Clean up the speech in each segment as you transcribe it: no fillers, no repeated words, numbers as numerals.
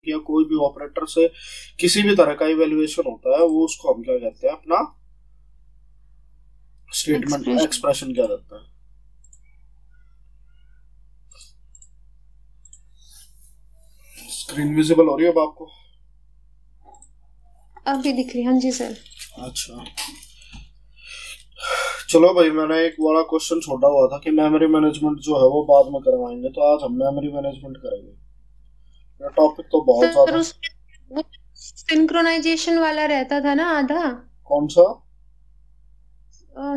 या कोई भी ऑपरेटर से किसी भी तरह का इवैल्यूएशन होता है, वो उसको हम क्या कहते हैं, अपना स्टेटमेंट एक्सप्रेशन क्या रहता है। स्क्रीन विजिबल हो रही है अब आपको? अभी दिख रही है, हाँ जी सर। अच्छा चलो भाई, मैंने एक वाला क्वेश्चन छोड़ा हुआ था कि मेमोरी मैनेजमेंट जो है वो बाद में करवाएंगे, तो आज हम मेमोरी मैनेजमेंट करेंगे। ये टॉपिक तो बहुत ज्यादा। उसमें सिंक्रोनाइजेशन वाला रहता था ना आधा। कौन सा?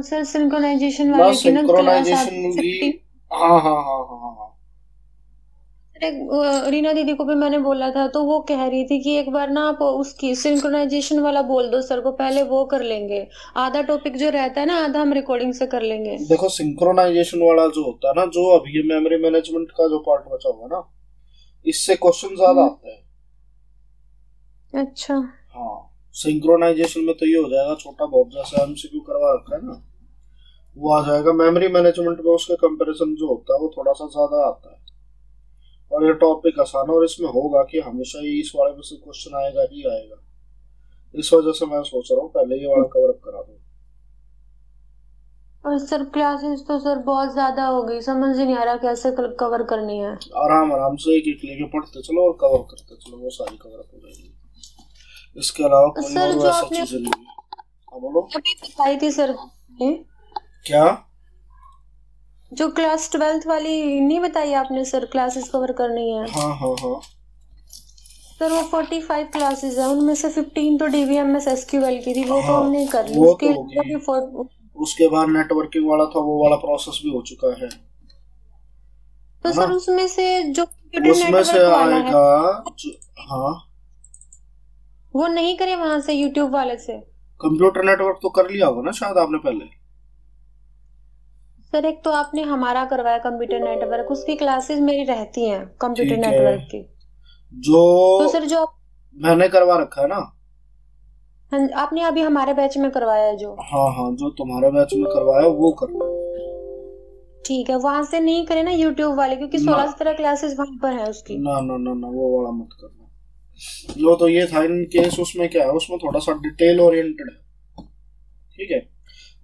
सर सिंक्रोनाइजेशन ना वाले की ना क्लास सिंक्रोनाइजेशन की, हाँ हाँ हाँ हाँ हाँ। रीना दीदी को भी मैंने बोला था, तो वो कह रही थी कि एक बार ना आप उसकी सिंक्रोनाइजेशन वाला बोल दो सर को, पहले वो कर लेंगे, आधा टॉपिक जो रहता है ना आधा हम रिकॉर्डिंग से कर लेंगे। देखो सिंक्रोनाइजेशन वाला जो होता है ना, जो अभी ये मेमोरी मैनेजमेंट का जो पार्ट बचा हुआ ना, इससे क्वेश्चन ज्यादा आते हैं। अच्छा हाँ, सिंक्रोनाइजेशन में तो ये हो जाएगा छोटा बहुत, जैसे एमसीक्यू करवा रखा है ना, वो आ जाएगा। मेमोरी मैनेजमेंट में उसके कंपैरिजन जो होता है वो थोड़ा सा ज्यादा आता है, और ये टॉपिक आसान है, और इसमें होगा कि हमेशा ही इस वाले में से क्वेश्चन आएगा ही आएगा। इस वजह से मैं सोच रहा हूँ पहले ये वाला कवर अप करा दूं। और सर क्लासेस तो सर बहुत ज्यादा हो गई, समझ ही नहीं आ रहा कैसे कवर करनी है। आराम आराम से एक एक लेके पढ़ते चलो और कवर करते चलो, वो सारी कवर अप हो जाएगी। इसके अलावा कोई सर और जो वैसा आपने चीजें नहीं है। हाँ बोलो। अभी बताई थी सर, क्या? जो क्लास 12th वाली नहीं बताई आपने सर, क्लासेस कवर करनी है। हाँ हाँ हाँ। सर वो 45 क्लासेस है, उनमें से 15 तो डीबीएमएस एसक्यूएल की थी, वो तो हाँ, हमने कर ली। वो उसके तो लिए होगी। भी उसके बाद नेटवर्किंग वाला था, वो वाला प्रोसेस भी हो चुका है तो ना? सर उसमें से जो कंप्यूटर उसमें से नेटवर्क वाला है आएगा हाँ, वो नहीं करे वहां से, यूट्यूब वाले से। कंप्यूटर नेटवर्क तो कर लिया होगा ना शायद आपने पहले। सर एक तो आपने हमारा करवाया कंप्यूटर नेटवर्क, उसकी क्लासेस मेरी रहती हैं कंप्यूटर ठीक है, नेटवर्क की। जो तो सर जो मैंने करवा रखा है ना, आपने अभी हमारे बैच में करवाया है जो। हाँ हाँ, जो तुम्हारे बैच में करवाया वो करना। ठीक है, वहां से नहीं करे ना यूट्यूब वाले, क्योंकि ना 16-17 क्लासेस वहां पर है उसकी। ना ना ना ना, वो वाला मत करना। जो तो ये था इन केस, उसमें क्या है, उसमें थोड़ा सा डिटेल ओरिएंटेड है। ठीक है,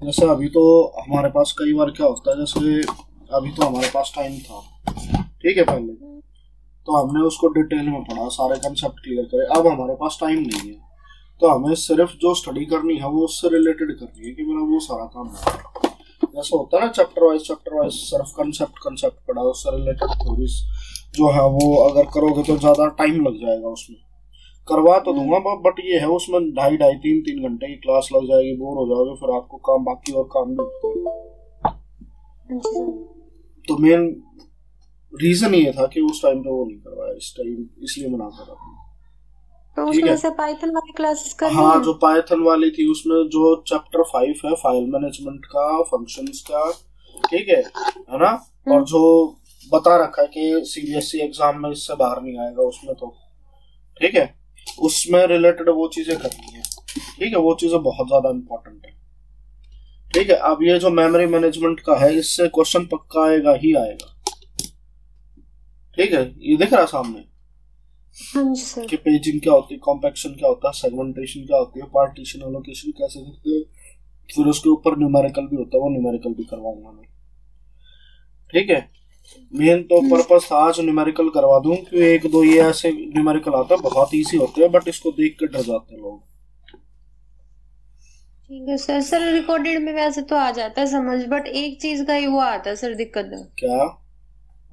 जैसे अभी तो हमारे पास कई बार क्या होता है, जैसे अभी तो हमारे पास टाइम था, ठीक है, पहले तो हमने उसको डिटेल में पढ़ा, सारे कंसेप्ट क्लियर करे। अब हमारे पास टाइम नहीं है, तो हमें सिर्फ जो स्टडी करनी है वो उससे रिलेटेड करनी है, कि मेरा वो सारा काम है। जैसा होता है ना चैप्टर वाइज सिर्फ कंसेप्ट पढ़ा, उससे रिलेटेड थ्योरीज जो है वो अगर करोगे तो ज्यादा टाइम लग जाएगा उसमें। करवा तो दूंगा, बट ये है उसमें 2.5 3 घंटे की क्लास लग जाएगी, बोर हो जाओगे, फिर आपको काम बाकी और काम भी। तो मेन रीजन ये था कि उस टाइम पे वो नहीं करवाया, इस टाइम इसलिए मना कर रहा था। तो ठीक है, उसमें से पाइथन वाली क्लासेस करनी हाँ, है। जो पाइथन वाली थी उसमें जो चैप्टर 5 है, फाइल मैनेजमेंट का, फंक्शंस का, ठीक है ना, और जो बता रखा है कि सीबीएसई एग्जाम में इससे बाहर नहीं आएगा उसमें, तो ठीक है, उसमें रिलेटेड वो चीजें करनी है। ठीक है, वो चीजें बहुत ज्यादा इंपॉर्टेंट है। ठीक है, अब ये जो मेमोरी मैनेजमेंट का है, इससे क्वेश्चन पक्का आएगा ही आएगा। ठीक है, ये दिख रहा सामने कि पेजिंग क्या होती है, कॉम्पैक्शन क्या होता है, सेगमेंटेशन क्या होती है, पार्टीशन एलोकेशन कैसे करते हैं, फिर उसके ऊपर न्यूमेरिकल भी होता है, वो न्यूमेरिकल भी करवाऊंगा मैं। ठीक है, मेन तो पर्पस था आज न्यूमेरिकल करवा दूं, कि एक दो ये ऐसे न्यूमेरिकल आता है बहुत इजी होते हैं, बट इसको देख के डर जाते हैं लोग। ठीक है सर। सर रिकॉर्डेड में वैसे तो आ जाता है समझ, बट एक चीज का ही वो आता है सर दिक्कत है। क्या?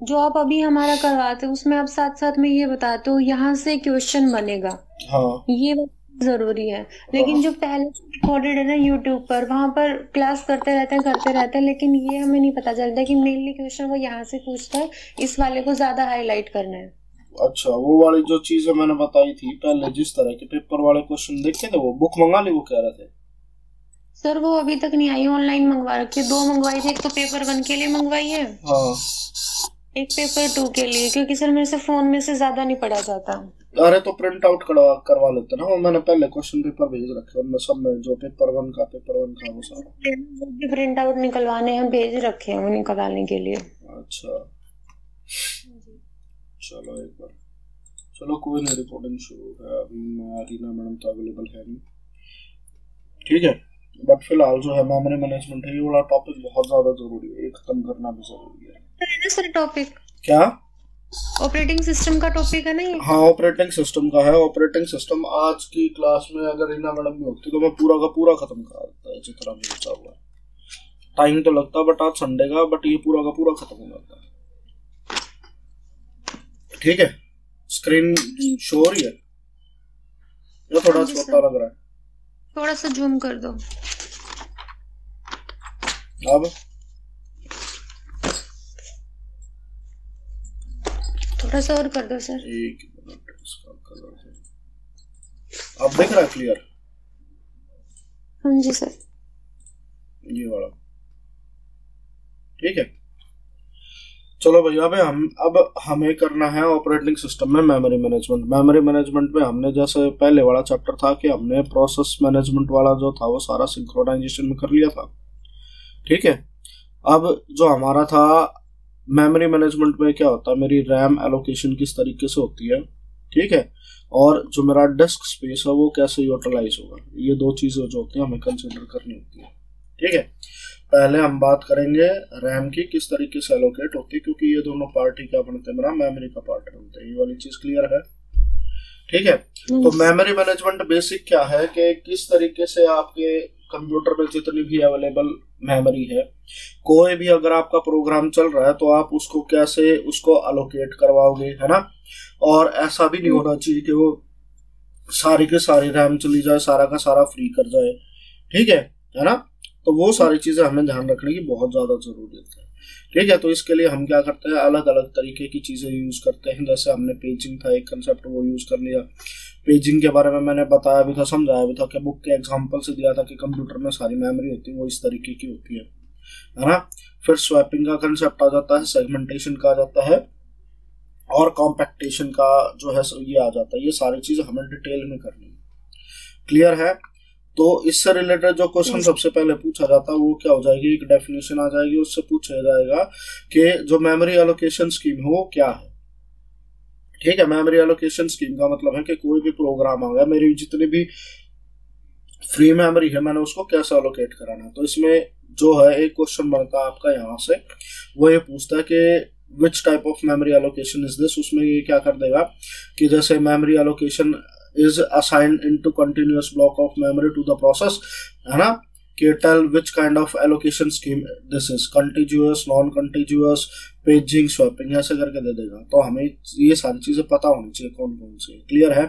जो आप अभी हमारा करवाते हो उसमें आप साथ साथ में ये बताते हो यहाँ से क्वेश्चन बनेगा, हाँ ये जरूरी है। लेकिन जो पहले रिकॉर्डेड है ना यूट्यूब पर, वहां पर क्लास करते रहते हैं, लेकिन ये हमें नहीं पता चलता कि मेनली क्वेश्चन वो यहाँ से पूछता है, इस वाले को ज्यादा हाईलाइट करना है। अच्छा, वो वाली जो चीजें मैंने बताई थी पहले, जिस तरह के पेपर वाले क्वेश्चन देखे थे, वो बुक मंगा ली, वो कह रहे थे। सर वो अभी तक नहीं आई, ऑनलाइन मंगवा रखी है, 2 मंगवाई थी, एक तो पेपर 1 के लिए मंगवाई है, हाँ, एक पेपर 2 के लिए, क्योंकि सर मेरे से फोन में से ज्यादा नहीं पढ़ा जाता। अरे तो प्रिंट आउट करवा लेते ना, वो मैंने पहले क्वेश्चन पेपर भेज रखे उनमें सब में, जो पेपर वन का वो सारा। जो भी प्रिंट आउट निकलवाने हैं भेज रखे हैं वो निकलवाने के लिए। अच्छा, चलो एक बार, चलो कोई नहीं, रिकॉर्डिंग शुरू है अभी। रीना मैडम तो अवेलेबल है नहीं, ठीक है। बट फिलहाल जो है मेमोरी मैनेजमेंट है, ये वाला टॉपिक बहुत ज्यादा जरूरी है, ये खत्म करना भी जरूरी है। सर टॉपिक क्या? ऑपरेटिंग सिस्टम का टॉपिक है ना ये? हाँ, ऑपरेटिंग सिस्टम का है। ऑपरेटिंग सिस्टम आज की क्लास में अगर रीना मैडम भी होती तो मैं पूरा का पूरा खत्म करा देता है, जितना भी बचा हुआ है। टाइम तो लगता बट आज संडे का, बट ये पूरा का पूरा खत्म हो जाता है, ठीक है। स्क्रीन शो हो रही है या थोड़ा छोटा लग रहा है? थोड़ा सा जूम कर दो। अब थोड़ा सा और कर दो सर। एक मिनट, इसका कलर है। अब दिख रहा है क्लियर? हाँ जी सर, ये वाला, ठीक है। चलो भैया, अब हमें करना है ऑपरेटिंग सिस्टम में मेमोरी मैनेजमेंट। मेमोरी मैनेजमेंट में हमने जैसे पहले वाला चैप्टर था कि हमने प्रोसेस मैनेजमेंट वाला जो था वो सारा सिंक्रोनाइजेशन में कर लिया था, ठीक है। अब जो हमारा था मेमोरी मैनेजमेंट में क्या होता है, मेरी रैम एलोकेशन किस तरीके से होती है, ठीक है, और जो मेरा डिस्क स्पेस है वो कैसे यूटिलाइज होगा, ये दो चीजें जो होती हैं हमें कंसिडर करनी होती है, ठीक है। पहले हम बात करेंगे रैम की किस तरीके से एलोकेट होती है, क्योंकि ये दोनों पार्ट ही क्या बनते हैं, मेरा मेमोरी का पार्ट बनते हैं। ये वाली चीज क्लियर है, ठीक है। तो मेमोरी मैनेजमेंट बेसिक क्या है कि किस तरीके से आपके कंप्यूटर में जितनी भी अवेलेबल मेमोरी है, कोई भी अगर आपका प्रोग्राम चल रहा है तो आप उसको कैसे उसको अलोकेट करवाओगे, है ना। और ऐसा भी नहीं होना चाहिए कि वो सारी की सारी रैम चली जाए, सारा का सारा फ्री कर जाए, ठीक है ना। तो वो सारी चीजें हमें ध्यान रखने की बहुत ज्यादा जरूरत है, ठीक है। तो इसके लिए हम क्या करते हैं, अलग अलग तरीके की चीजें यूज करते हैं। जैसे हमने पेजिंग था एक कंसेप्ट, वो यूज कर लिया। पेजिंग के बारे में मैंने बताया भी था, समझाया भी था कि बुक के एग्जांपल से दिया था कि कंप्यूटर में सारी मेमोरी होती है वो इस तरीके की होती है ना। फिर स्वैपिंग का कंसेप्ट आ जाता है, सेगमेंटेशन का आ जाता है, और कॉम्पैक्टेशन का जो है ये आ जाता है। ये सारी चीजें हमें डिटेल में करनी है, क्लियर है। तो इससे रिलेटेड जो क्वेश्चन सबसे पहले पूछा जाता है वो क्या हो जाएगी, एक डेफिनेशन आ जाएगी, उससे पूछा जाएगा कि जो मेमोरी एलोकेशन स्कीम है वो क्या है, ठीक है। मेमोरी एलोकेशन स्कीम का मतलब है कि कोई भी प्रोग्राम आ गया, मेरी जितनी भी फ्री मेमोरी है मैंने उसको कैसे एलोकेट कराना है। तो इसमें जो है एक क्वेश्चन बनता है आपका यहाँ से, वो ये पूछता है कि which type of memory allocation is this. उसमें ये क्या कर देगा कि जैसे memory allocation is assigned into continuous block of memory to the process, है ना, कि tell which kind of allocation scheme this is, contiguous, non contiguous, paging, swapping, ऐसे करके दे देगा। तो हमें ये सारी चीजें पता होनी चाहिए कौन कौन सी, क्लियर है।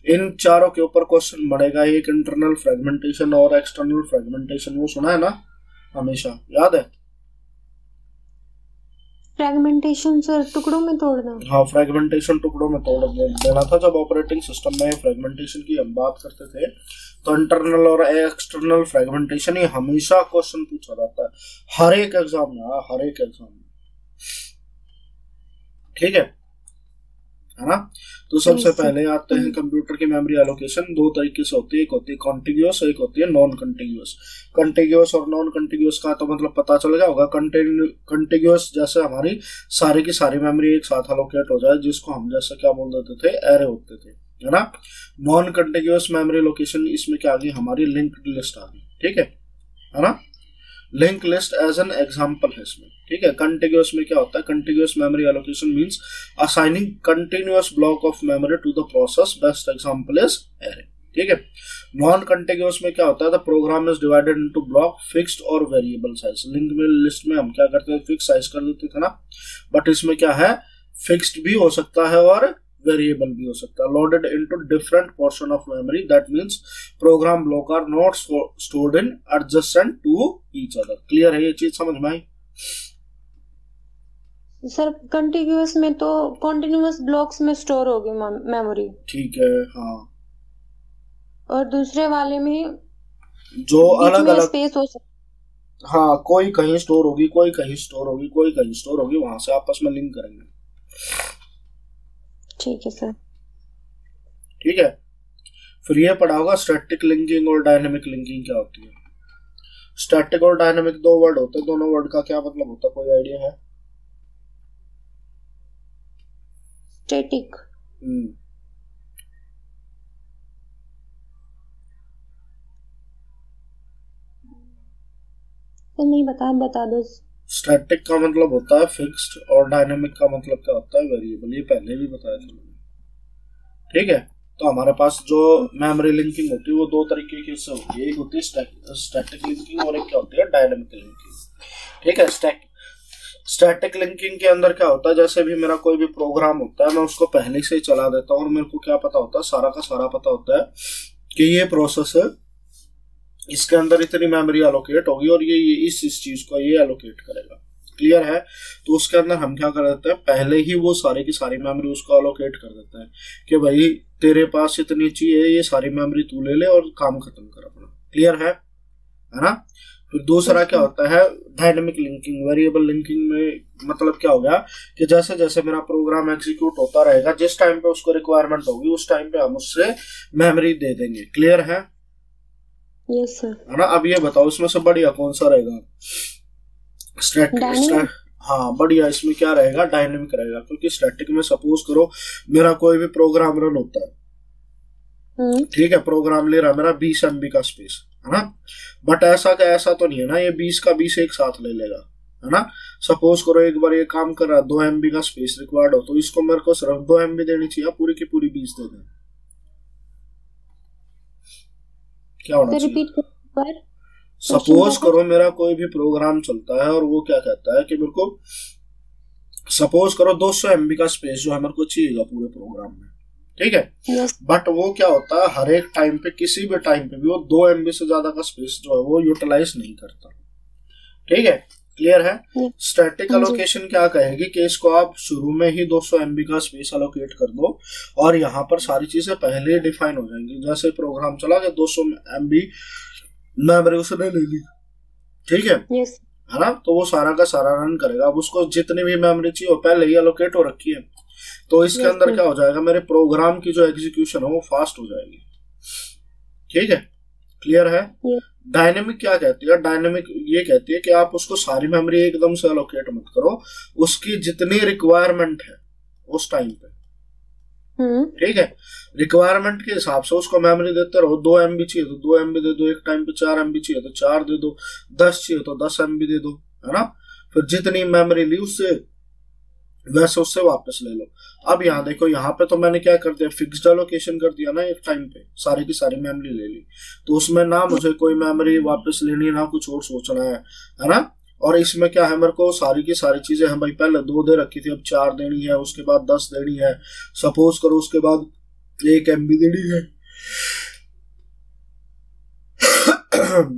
इन चारों के ऊपर क्वेश्चन बढ़ेगा, एक इंटरनल फ्रेगमेंटेशन और एक्सटर्नल फ्रेगमेंटेशन, वो सुना है ना हमेशा, याद है? फ्रेगमेंटेशन सर टुकड़ों में तोड़ना। हाँ, फ्रेगमेंटेशन टुकड़ों में तोड़ देना था। जब ऑपरेटिंग सिस्टम में फ्रेगमेंटेशन की हम बात करते थे तो इंटरनल और एक्सटर्नल फ्रेगमेंटेशन ही हमेशा क्वेश्चन पूछा जाता है हर एक एग्जाम में, हर एक एग्जाम में, ठीक है ना। तो सबसे पहले आते हैं कंप्यूटर की मेमोरी एलोकेशन। दो तरीके से होती है, एक होती है कॉन्टिग्यूअस, एक होती है नॉन कॉन्टिग्यूअस। कॉन्टिग्यूअस और नॉन कॉन्टिग्यूअस का तो मतलब पता चल गया होगा। कॉन्टिग्यूअस जैसे हमारी सारी की सारी मेमोरी एक साथ एलोकेट हो जाए, जिसको हम जैसे क्या बोल देते थे, एरे होते थे, है ना। नॉन कॉन्टिग्यूअस मेमोरी लोकेशन, इसमें क्या आ गई हमारी लिंक्ड लिस्ट आ गई, ठीक है ना। Link list as an example है इसमें, ठीक है। कंटिग्यूअस में क्या होता है, contiguous memory allocation means assigning continuous block of memory to the process, best example is array, ठीक है। नॉन कंटिग्यूअस में क्या होता है, the program is divided into block fixed और वेरिएबल साइज। लिंक में लिस्ट में हम क्या करते हैं, फिक्स साइज कर देते थे ना, बट इसमें क्या है, फिक्स्ड भी हो सकता है और वेरिएबल भी हो सकता है। Loaded into different portion of memory, that means program block are not stored in adjacent to each other. Clear है, ये चीज समझ में आई? सर कंटिन्यूअस में तो कॉन्टिन्यूअस ब्लॉक्स में स्टोर होगी मेमोरी, ठीक है, हाँ। और दूसरे वाले में जो अलग अलग स्पेस हो सकता, हाँ, कोई कहीं स्टोर होगी, कोई कहीं स्टोर होगी, कोई कहीं स्टोर होगी, वहां से आपस में लिंक करेंगे, ठीक है सर, ठीक है। फिर ये पढ़ा होगा स्टैटिक लिंकिंग और डायनेमिक लिंकिंग क्या होती है। स्टैटिक और डायनेमिक दो वर्ड होते हैं, दोनों वर्ड का क्या मतलब होता है, कोई आइडिया है? स्टैटिक तो नहीं बता, आप बता दो। स्टैटिक का मतलब होता है फिक्स्ड और डायनेमिक का मतलब क्या होता है वेरिएबल, ये पहले भी बताया था मैंने। ठीक है, तो हमारे पास जो मेमोरी लिंकिंग होती है वो दो तरीके की से होती है, एक होती है स्टैटिक लिंकिंग और एक क्या होती है डायनेमिक लिंकिंग। ठीक है, स्टैटिक लिंकिंग के अंदर क्या होता है, जैसे भी मेरा कोई भी प्रोग्राम होता है मैं उसको पहले से ही चला देता हूँ और मेरे को क्या पता होता है, सारा का सारा पता होता है कि ये प्रोसेस है, इसके अंदर इतनी मेमोरी एलोकेट होगी और ये इस चीज को ये एलोकेट करेगा। क्लियर है? तो उसके अंदर हम क्या कर देते हैं, पहले ही वो सारी की सारी मेमोरी उसको एलोकेट कर देते हैं कि भाई तेरे पास इतनी चाहिए, ये सारी मेमोरी तू ले ले और काम खत्म कर अपना। क्लियर है ना? फिर दूसरा क्या होता है डायनेमिक लिंकिंग। वेरिएबल लिंकिंग में मतलब क्या हो गया कि जैसे जैसे मेरा प्रोग्राम एग्जीक्यूट होता रहेगा, जिस टाइम पे उसको रिक्वायरमेंट होगी उस टाइम पे हम उससे मेमोरी दे देंगे। क्लियर है? Yes sir. है ना? अब ये बताओ इसमें से बढ़िया कौन सा रहेगा? स्टैटिक। हाँ बढ़िया, इसमें क्या रहेगा, डायनेमिक रहेगा, क्योंकि स्टैटिक में सपोज करो मेरा कोई भी प्रोग्राम रन होता है, ठीक है, प्रोग्राम ले रहा मेरा 20 MB का स्पेस, है ना, बट ऐसा तो नहीं है ना ये 20 का 20 एक साथ ले लेगा, है ना। सपोज करो एक बार ये काम कर रहा है 2 MB का स्पेस रिक्वायर्ड हो, तो इसको मेरे को सिर्फ 2 MB देनी चाहिए, पूरी की पूरी 20 दे दें, क्या होना चाहिए? सपोज करो मेरा कोई भी प्रोग्राम चलता है और वो क्या कहता है कि मेरे को सपोज करो 200 MB का स्पेस जो है मेरे को चाहिएगा पूरे प्रोग्राम में, ठीक है, बट वो क्या होता है हर एक टाइम पे किसी भी टाइम पे भी वो 2 MB से ज्यादा का स्पेस जो है वो यूटिलाइज नहीं करता। ठीक है, क्लियर है? स्टैटिक एलोकेशन क्या कहेगी कि इसको आप शुरू में ही 200 MB का स्पेस एलोकेट कर दो और यहाँ पर सारी चीजें पहले डिफाइन हो जाएंगी। जैसे प्रोग्राम चला गया 200 MB मेमोरी उसने ले ली, ठीक है, है ना, तो वो सारा का सारा रन करेगा। अब उसको जितनी भी मेमोरी चाहिए पहले ही एलोकेट हो रखी है, तो इसके अंदर क्या हो जाएगा, मेरे प्रोग्राम की जो एग्जीक्यूशन है वो फास्ट हो जाएगी। ठीक है, क्लियर है? डायनेमिक क्या कहती है? डायनेमिक ये कहती है कि आप उसको सारी मेमोरी एकदम से एलोकेट मत करो, उसकी जितनी रिक्वायरमेंट है उस टाइम पे, ठीक है, रिक्वायरमेंट के हिसाब से उसको मेमोरी देते रहो। 2 MB चाहिए तो 2 MB दे दो, एक टाइम पे 4 MB चाहिए तो 4 दे दो, 10 चाहिए तो 10 MB दे दो, है ना। फिर जितनी मेमोरी ली उससे वैसे उससे वापस ले लो। अब यहाँ देखो, यहाँ पे तो मैंने क्या कर दिया, फिक्स्ड एलोकेशन कर दिया ना, एक टाइम पे सारी की सारी मेमोरी ले ली, तो उसमें ना मुझे कोई मेमोरी वापस लेनी है ना कुछ और सोचना है ना। और इसमें क्या है, मेरे को सारी की सारी चीजें हम भाई पहले 2 दे रखी थी, अब 4 देनी है, उसके बाद 10 देनी है, सपोज करो उसके बाद 1 MB देनी है।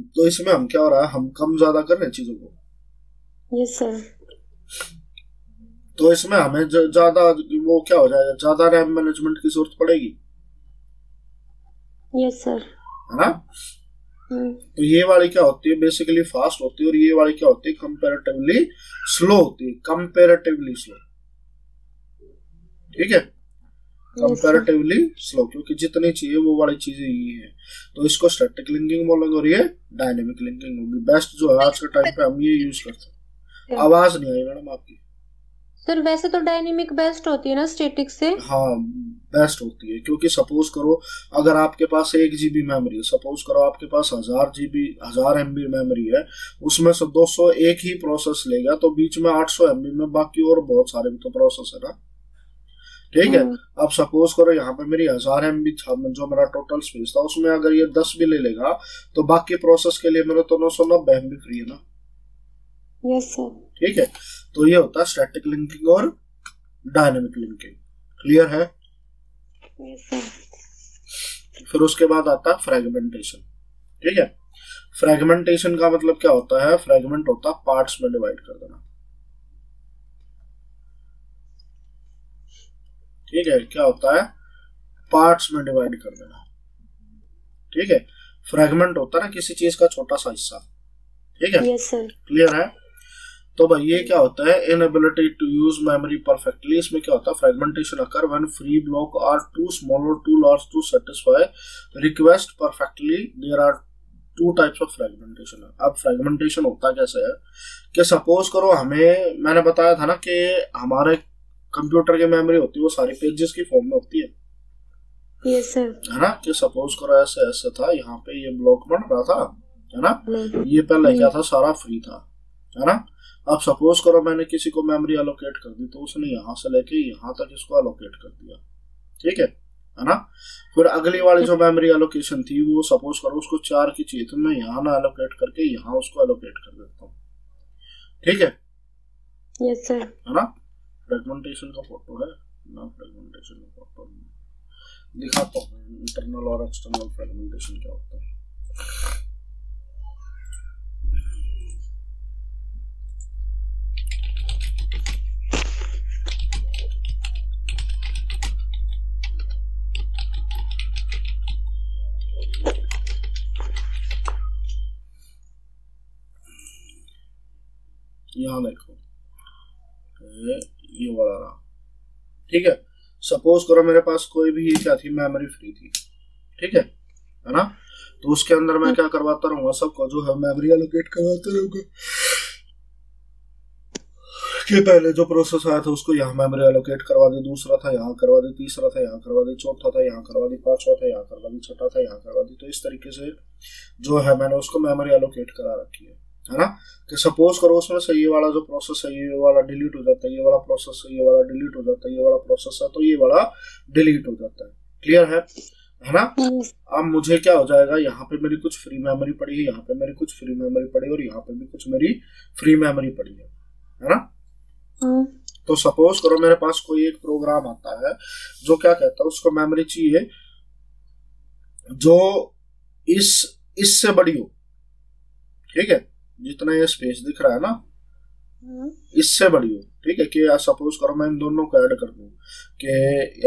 तो इसमें हम क्या हो रहा है, हम कम ज्यादा कर रहे हैं चीजों को। Yes sir. तो इसमें हमें ज्यादा वो क्या हो जाएगा, ज्यादा रैम मैनेजमेंट की जरूरत पड़ेगी। यस सर, है ना। तो ये वाली क्या होती है, बेसिकली फास्ट होती है, और ये वाली क्या होती है, कंपैरेटिवली स्लो होती है, कंपैरेटिवली स्लो। ठीक है, कंपैरेटिवली स्लो, क्योंकि जितनी चाहिए वो वाली चीजें ये है। तो इसको स्टैटिक लिंकिंग बोलेंगे और ये डायनेमिक लिंकिंग होगी। बेस्ट जो है आज के टाइम पे हम ये यूज करते हैं। आवाज नहीं आई मैडम आपकी। सर वैसे तो डायनेमिक बेस्ट होती है ना स्टैटिक से? हाँ बेस्ट होती है, क्योंकि सपोज करो अगर आपके पास 1 GB मेमोरी है, सपोज करो आपके पास 1000 MB मेमोरी है, उसमें से 200 एक ही प्रोसेस लेगा, तो बीच में 800 MB में बाकी और बहुत सारे भी तो प्रोसेस है ना। ठीक है, अब सपोज करो यहाँ पे मेरी 1000 MB था, जो मेरा टोटल स्पेस था, उसमें अगर ये 10 भी ले लेगा तो बाकी प्रोसेस के लिए मेरे तो 990 MB फ्री है ना। Yes sir. ठीक है, तो ये होता है स्टैटिक लिंकिंग और डायनेमिक लिंकिंग। क्लियर है? Yes sir. फिर उसके बाद आता है फ्रेगमेंटेशन। ठीक है, फ्रेगमेंटेशन का मतलब क्या होता है, फ्रेगमेंट होता है पार्ट्स में डिवाइड कर देना। ठीक है, क्या होता है, पार्ट्स में डिवाइड कर देना। ठीक है, फ्रेगमेंट होता है ना किसी चीज का छोटा सा हिस्सा। ठीक है, यस सर। क्लियर है? तो भाई ये क्या होता है, inability to use memory perfectly. इसमें क्या होता है, fragmentation occur when free block are too small और too large to satisfy request perfectly. There are 2 types of fragmentation. अब फ्रेगमेंटेशन होता कैसे है कि सपोज करो हमें, मैंने बताया था ना कि हमारे कंप्यूटर की मेमोरी होती है वो सारी पेजेस की फॉर्म में होती है। Yes sir. है ना, कि सपोज करो ऐसे ऐसे था, यहाँ पे ये ब्लॉक बन रहा था, है ना। ये पहले क्या था, सारा फ्री था, है ना। अब सपोज करो मैंने किसी को मेमोरी एलोकेट कर दी, तो उसने यहाँ से लेके यहाँ तक इसको एलोकेट कर दिया, ठीक है ना। फिर अगली वाली जो मेमोरी एलोकेशन थी वो सपोज करो उसको 4 की चाहिए, तो मैं यहाँ ना एलोकेट करके यहाँ उसको एलोकेट कर देता हूँ, ठीक है। Yes sir. है ना। फ्रेगमेंटेशन का फोटो है ना, फ्रेगमेंटेशन का फोटो दिखाता हूँ, इंटरनल और एक्सटर्नल फ्रेगमेंटेशन क्या होता है। यहाँ देखो ये वाला रहा, ठीक है। सपोज करो मेरे पास कोई भी क्या थी, मेमोरी फ्री थी, ठीक है ना। तो उसके अंदर मैं क्या करवाता रहूंगा, सबको जो है मेमोरी एलोकेट करवाते रहूंगा, कि पहले जो प्रोसेस आया था उसको यहाँ मेमोरी एलोकेट करवा दी, दूसरा था यहाँ करवा दी, तीसरा था यहाँ करवा दी, चौथा था यहाँ करवा दी, पांचवा था यहाँ करवा दी, छठा था यहाँ करवा दी। तो इस तरीके से जो है मैंने उसको मेमोरी एलोकेट करा रखी है ना। कि सपोज करो उसमें से ये वाला जो प्रोसेस है ये वाला डिलीट हो जाता है, ये वाला प्रोसेस है ये वाला डिलीट हो जाता है, ये वाला प्रोसेस है तो ये वाला डिलीट हो जाता है। क्लियर है ना। अब मुझे क्या हो जाएगा, यहाँ पे मेरी कुछ फ्री मेमोरी पड़ी है, यहाँ पे मेरी कुछ फ्री मेमोरी पड़ी है और यहाँ पे भी कुछ मेरी फ्री मेमोरी पड़ी है ना। तो सपोज करो मेरे पास कोई एक प्रोग्राम आता है जो क्या कहता है, उसको मेमोरी चाहिए जो इससे बड़ी हो, ठीक है। जितना ये स्पेस दिख रहा है ना इससे बड़ी हो, ठीक है। कि सपोज करो मैं इन दोनों को ऐड कर दूं, कि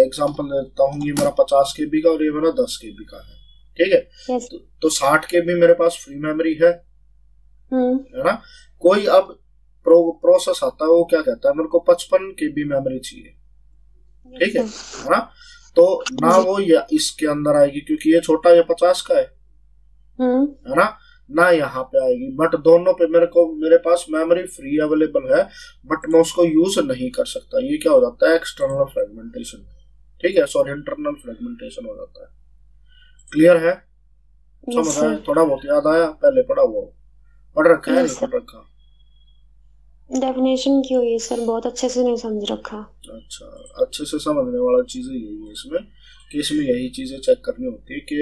एग्जांपल देता हूँ, ये मेरा 50 KB का और ये मेरा 10 KB का है, ठीक है। तो 60 KB मेरे पास फ्री मेमोरी है ना। कोई अब प्रोसेस आता है वो क्या कहता है, मेरे को 55 KB मेमोरी चाहिए, ठीक है ना। तो ना वो इसके अंदर आएगी क्योंकि ये छोटा, ये 50 का है ना यहाँ पे आएगी, बट दोनों पे मेरे पास मेमोरी फ्री अवेलेबल है, बट मैं उसको यूज नहीं कर सकता। ये क्या हो जाता है, एक्सटर्नल फ्रेगमेंटेशन, ठीक है, सॉरी इंटरनल फ्रेगमेंटेशन हो जाता है। क्लियर है, समझ आया, थोड़ा बहुत याद आया, पहले पढ़ा हुआ पढ़ रखा है, नहीं पढ़ रखा। डेफिनेशन की हुई है सर, बहुत अच्छे से नहीं समझ रखा। अच्छा, अच्छे से समझने वाला चीजें यही है इसमें, कि इसमें यही चीजें चेक करनी होती है कि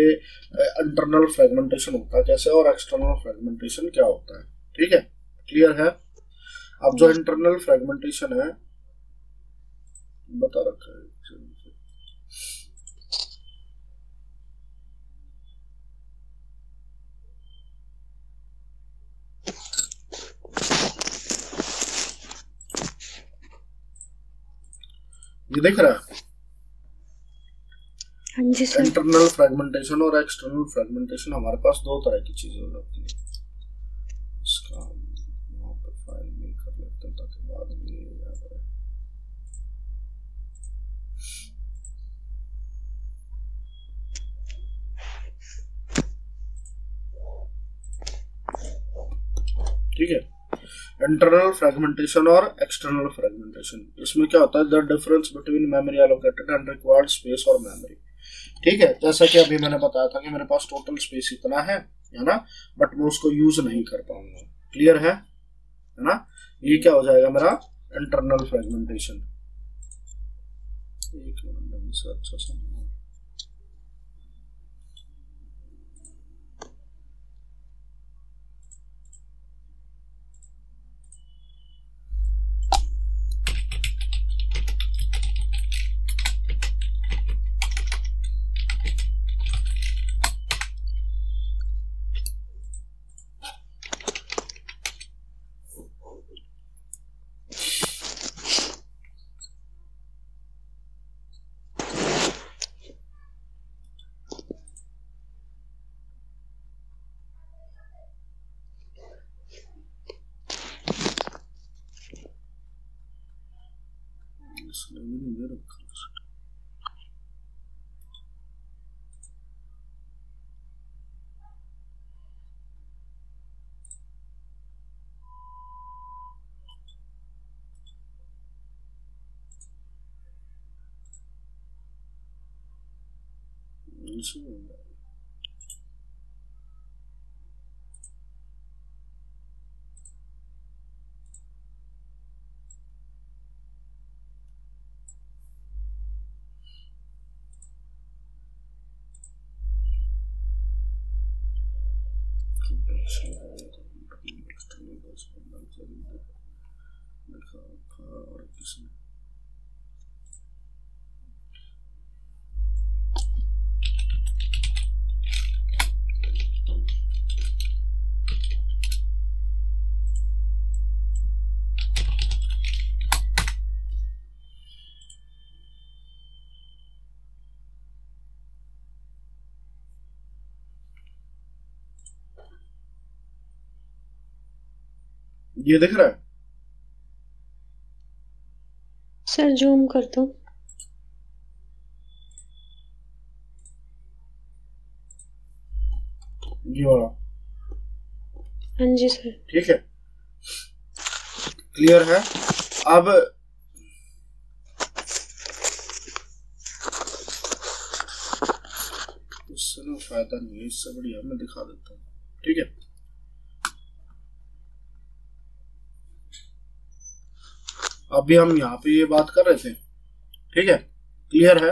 इंटरनल फ्रेगमेंटेशन होता है कैसे और एक्सटर्नल फ्रेगमेंटेशन क्या होता है, ठीक है। क्लियर है। अब जो इंटरनल फ्रेगमेंटेशन है बता रखा है, ये देख रहा है। हाँ जी सर। इंटरनल फ्रेगमेंटेशन और एक्सटर्नल फ्रेगमेंटेशन हमारे पास दो तरह की चीजें हो जाती है। इसका वहां पर फाइल में कर लेते हैं ताकि बाद में ये याद रहे। ठीक है, इंटरनल फ्रेगमेंटेशन और एक्सटर्नल फ्रेगमेंटेशन, इसमें क्या होता है, the difference between memory allocated and required space और मेमोरी, ठीक है। जैसा कि अभी मैंने बताया था कि मेरे पास टोटल स्पेस इतना है ना, बट मैं उसको यूज नहीं कर पाऊंगा। क्लियर है ना। ये क्या हो जाएगा मेरा इंटरनल फ्रेगमेंटेशन। एक मिनट से अच्छा समझ ये दिख रहा है सर, जूम कर दो। ये वाला, हाँ जी सर। ठीक है, क्लियर है। अब इससे ना फायदा नहीं है, इससे बढ़िया मैं दिखा देता हूँ, ठीक है। अभी हम यहाँ पे ये बात कर रहे थे, ठीक है, क्लियर है।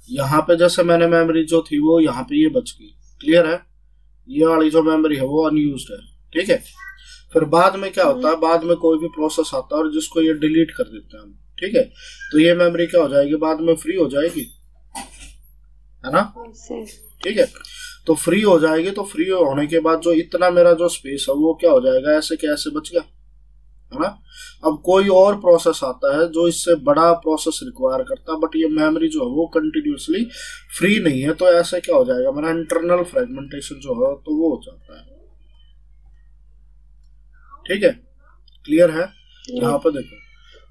यहाँ पे जैसे मैंने मेमोरी जो थी वो यहाँ पे ये बच गई, क्लियर है। ये वाली जो मेमोरी है वो अनयूज्ड है, ठीक है। फिर बाद में क्या होता है, बाद में कोई भी प्रोसेस आता है और जिसको ये डिलीट कर देते हैं हम, ठीक है, तो ये मेमोरी क्या हो जाएगी, बाद में फ्री हो जाएगी, है ना, ठीक है। तो फ्री हो जाएगी, तो फ्री होने के बाद जो इतना मेरा जो स्पेस है वो क्या हो जाएगा, ऐसे कैसे बच गया, है ना। अब कोई और प्रोसेस आता है जो इससे बड़ा प्रोसेस रिक्वायर करता है, बट ये मेमोरी जो है वो कंटिन्यूसली फ्री नहीं है, तो ऐसे क्या हो जाएगा, मेरा इंटरनल फ्रेगमेंटेशन जो है तो वो हो जाता है, ठीक है, क्लियर है। यहाँ पे देखो,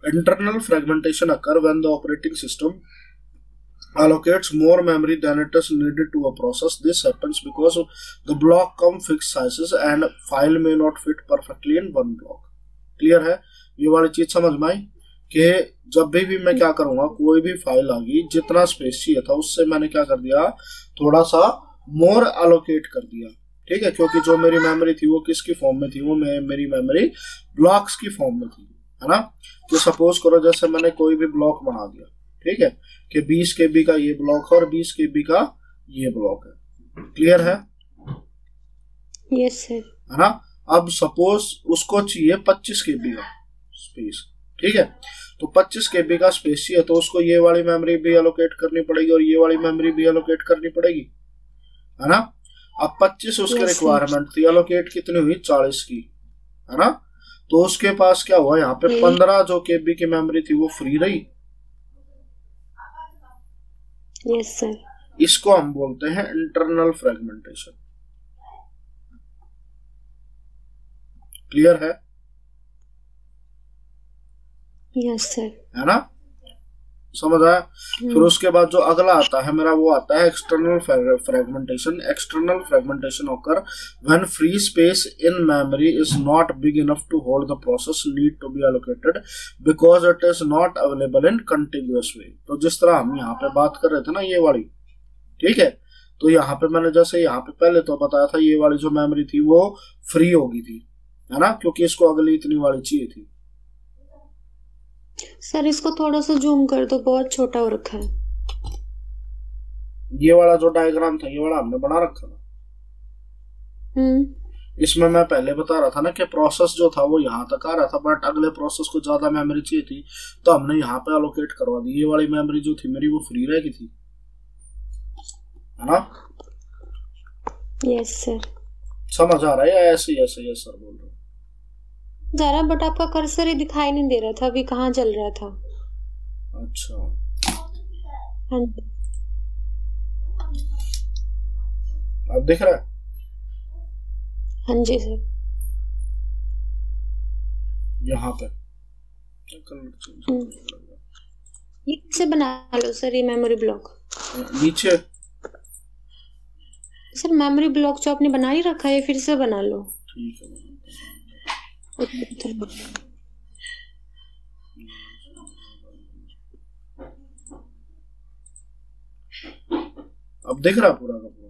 internal fragmentation occur when the operating system allocates more memory than it is needed to a process. This happens because the block come fixed sizes and file may not fit perfectly in one block. Clear है, ये वाली चीज समझ में आई कि जब भी मैं क्या करूंगा, कोई भी फाइल आ गई, जितना स्पेस चाहिए था उससे मैंने क्या कर दिया, थोड़ा सा मोर एलोकेट कर दिया, ठीक है, क्योंकि जो मेरी मेमोरी थी वो किसकी फॉर्म में थी, वो मेरी मेमोरी ब्लॉक्स की फॉर्म में थी, है ना। तो सपोज करो जैसे मैंने कोई भी ब्लॉक बना दिया, ठीक है, कि 20 KB का ये ब्लॉक है और 20 KB का ये ब्लॉक है, क्लियर है। यस सर, है ना। अब सपोज उसको चाहिए 25 KB का स्पेस, ठीक है, तो 25 KB का स्पेस चाहिए, तो उसको ये वाली मेमोरी भी एलोकेट करनी पड़ेगी और ये वाली मेमोरी भी एलोकेट करनी पड़ेगी, है ना। अब 25 उसके रिक्वायरमेंट थी, एलोकेट कितनी हुई, 40 की, है ना। तो उसके पास क्या हुआ, यहाँ पे 15 जो KB की मेमोरी थी वो फ्री रही। यस सर, इसको हम बोलते हैं इंटरनल फ्रेगमेंटेशन, क्लियर है। यस सर, है ना, समझ आया। फिर उसके बाद जो अगला आता है मेरा, वो आता है external fragmentation. External fragmentation occur when free space in memory is not big enough to hold the process need to be allocated because it is not available in continuous way. तो जिस तरह हम यहाँ पे बात कर रहे थे ना, ये वाली, ठीक है, तो यहाँ पे मैंने जैसे यहाँ पे पहले तो बताया था, ये वाली जो मेमोरी थी वो फ्री हो गई थी, है ना, क्योंकि इसको अगली इतनी वाली चाहिए थी। सर इसको थोड़ा सा जूम कर दो, बहुत छोटा हो रखा है। ये वाला जो डायग्राम था, ये वाला हमने बना रखा था। इसमें मैं पहले बता रहा था ना कि प्रोसेस जो था वो यहाँ तक आ रहा था, बट अगले प्रोसेस को ज्यादा मेमोरी चाहिए थी, तो हमने यहाँ पे एलोकेट करवा दी। ये वाली मेमोरी जो थी मेरी वो फ्री रह गई थी, है ना। यस सर, समझ आ रहा है या ऐसे ऐसे यस सर बोल रहे हो? जरा, बट आपका कर्सर ही दिखाई नहीं दे रहा था, अभी कहाँ चल रहा था। अच्छा, हाँ जी, अब दिख रहा है? हाँ जी सर। यहाँ पे ये से बना लो सर, ये मेमोरी ब्लॉक नीचे। सर मेमोरी ब्लॉक जो आपने बना ही रखा है, फिर से बना लो। ठीक है, अब दिख रहा पूरा का पूरा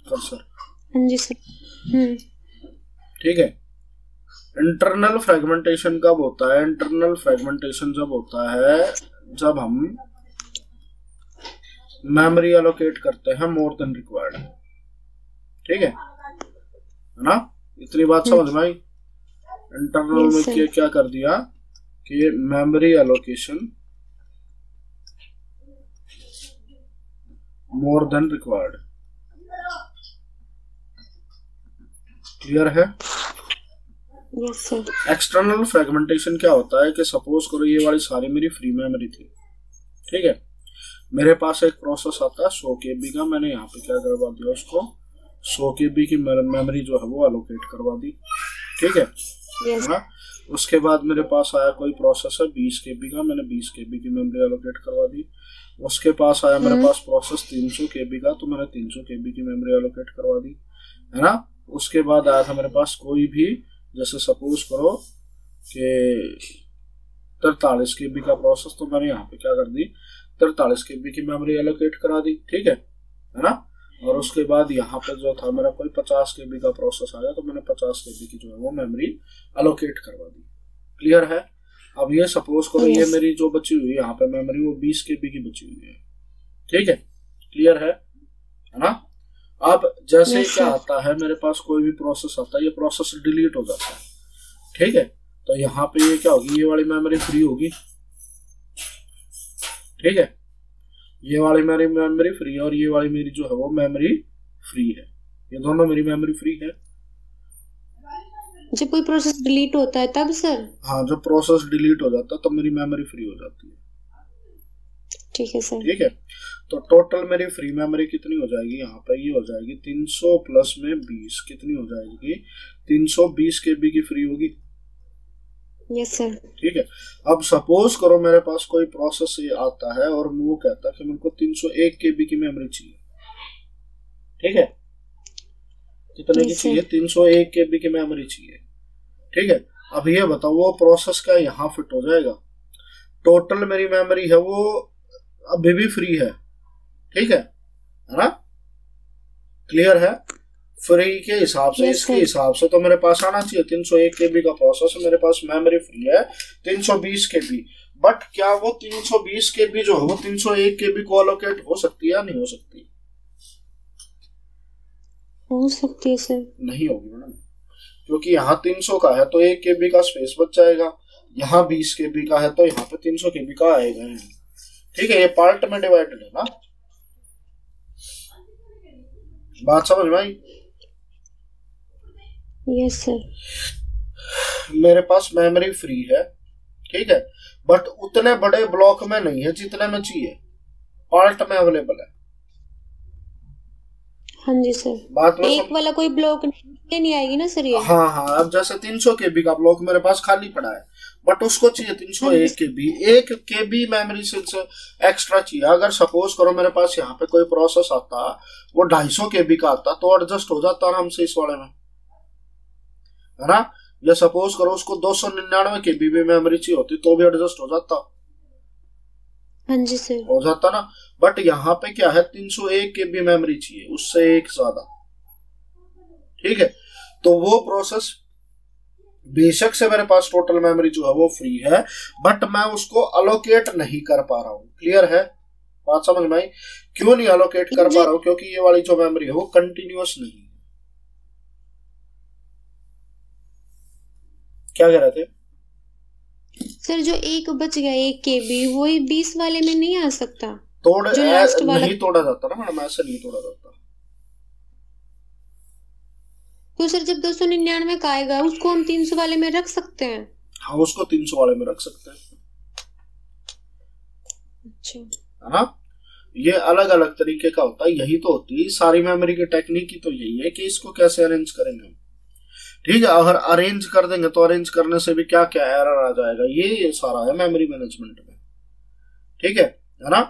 कर्सर? हाँ जी सर। ठीक है। इंटरनल फ्रेगमेंटेशन कब होता है? इंटरनल फ्रेगमेंटेशन जब होता है जब हम मेमोरी एलोकेट करते हैं मोर देन रिक्वायर्ड। ठीक है, है ना। इतनी बात समझ में आई। इंटरनल में क्या कर दिया कि memory allocation more than required. Clear है। Yes sir. एक्सटर्नल फ्रेगमेंटेशन क्या होता है कि सपोज करो ये वाली सारी मेरी फ्री मेमोरी थी, ठीक है, मेरे पास एक प्रोसेस आता है 100 KB का, मैंने यहाँ पे क्या करवा दिया, उसको 100 KB की मेमोरी जो है वो एलोकेट करवा दी, ठीक है ना। उसके बाद मेरे पास आया कोई प्रोसेस है 20 KB का, मैंने 20 KB की मेमोरी एलोकेट करवा दी। उसके पास आया मेरे पास प्रोसेस 300 KB का, तो मैंने 300 KB की मेमोरी एलोकेट करवा दी, है ना। उसके बाद आया था मेरे पास कोई भी, जैसे सपोज करो कि 43 KB का प्रोसेस, तो मैंने यहाँ पे क्या कर दी 43 KB की मेमोरी एलोकेट करा दी, ठीक है ना। और उसके बाद यहाँ पे जो था मेरा कोई 50 KB का प्रोसेस आया, तो मैंने 50 KB की जो है वो मेमोरी एलोकेट करवा दी। क्लियर है। अब ये सपोज करो ये मेरी जो बची हुई है यहाँ पे मेमोरी वो 20 KB की बची हुई है, ठीक है। क्लियर है ना। अब जैसे क्या आता है मेरे पास कोई भी प्रोसेस आता है, ये प्रोसेस डिलीट हो जाता है, ठीक है, तो यहाँ पे ये क्या होगी, ये वाली मेमोरी फ्री होगी, ठीक है, ये वाली मेरी मेमोरी फ्री है और ये वाली मेरी जो है वो मेमोरी फ्री है, ये दोनों मेरी मेमोरी फ्री है। जब कोई प्रोसेस डिलीट होता है तब सर? हाँ, जब प्रोसेस डिलीट हो जाता है तब मेरी मेमोरी फ्री हो जाती है, ठीक है सर। ठीक है। तो टोटल मेरी फ्री मेमोरी कितनी हो जाएगी, यहाँ पे ये हो जाएगी 300 प्लस में 20, कितनी हो जाएगी 320 KB की फ्री होगी। Yes sir. ठीक है। अब सपोज करो मेरे पास कोई प्रोसेस आता है और वो कहता है कि मेरे को 301 KB की मेमोरी चाहिए, ठीक है, कितने की चाहिए 301 KB की मेमोरी चाहिए, ठीक है। अब ये बताओ वो प्रोसेस का यहाँ फिट हो जाएगा, टोटल मेरी मेमोरी है वो अभी भी फ्री है, ठीक है ना। क्लियर है। फ्री के हिसाब से इसके हिसाब से तो मेरे पास आना चाहिए 301 KB का प्रोसेस, मेरे पास मेमोरी फ्री है 320 KB, बट क्या वो 320 KB जो है वो 301 KB को अलोकेट हो सकती है या नहीं हो सकती? हो सकती है सर। नहीं होगी मैडम, क्योंकि यहाँ 300 का है तो 1 KB का स्पेस बच जाएगा, यहाँ 20 KB का है तो यहाँ पे 300 KB का आएगा, ठीक है। ये पार्ट में डिवाइडेड है ना, बात समझ में आई? Yes sir. मेरे पास मेमोरी फ्री है, ठीक है, बट उतने बड़े ब्लॉक में नहीं है जितने में चाहिए, पार्ट में अवेलेबल है। हाँ जी सर। बात में एक वाला कोई ब्लॉक नहीं आएगी ना सर ये? हाँ हाँ। अब जैसे 300 KB का ब्लॉक मेरे पास खाली पड़ा है, बट उसको चाहिए 301 KB, 1 KB मेमोरी से एक्स्ट्रा चाहिए। अगर सपोज करो मेरे पास यहाँ पे कोई प्रोसेस आता वो 250 KB का आता तो एडजस्ट हो जाता आराम से इस वाले में, है ना। या सपोज करो उसको 299 KB भी मेमोरी चाहिए होती तो भी एडजस्ट हो जाता। हाँ जी सर। हो जाता ना। बट यहाँ पे क्या है 301 KB मेमोरी चाहिए, उससे एक ज्यादा, ठीक है। तो वो प्रोसेस बेशक से मेरे पास टोटल मेमोरी जो है वो फ्री है, बट मैं उसको अलोकेट नहीं कर पा रहा हूँ। क्लियर है, बात समझ में आई? क्यों नहीं अलोकेट कर पा रहा हूँ? क्योंकि ये वाली जो मेमोरी है वो कंटिन्यूअस नहीं है। क्या कह रहे थे सर? जो एक बच गया 1 KB वो 20 वाले में नहीं आ सकता? जो लास्ट वाला नहीं तोड़ा जाता ना मैडम, ऐसे नहीं तोड़ा जाता। तो सर जब 299 का आएगा उसको हम 300 वाले में रख सकते हैं? हाँ, उसको 300 वाले में रख सकते हैं। अच्छा, है ना। ये अलग अलग तरीके का होता है, यही तो होती है सारी मेमोरी की टेक्निक ही तो यही है कि इसको कैसे अरेंज करेंगे हम, ठीक है। अगर अरेंज कर देंगे तो अरेंज करने से भी क्या क्या एरर आ जाएगा, ये सारा है मेमोरी मैनेजमेंट में, ठीक है ना।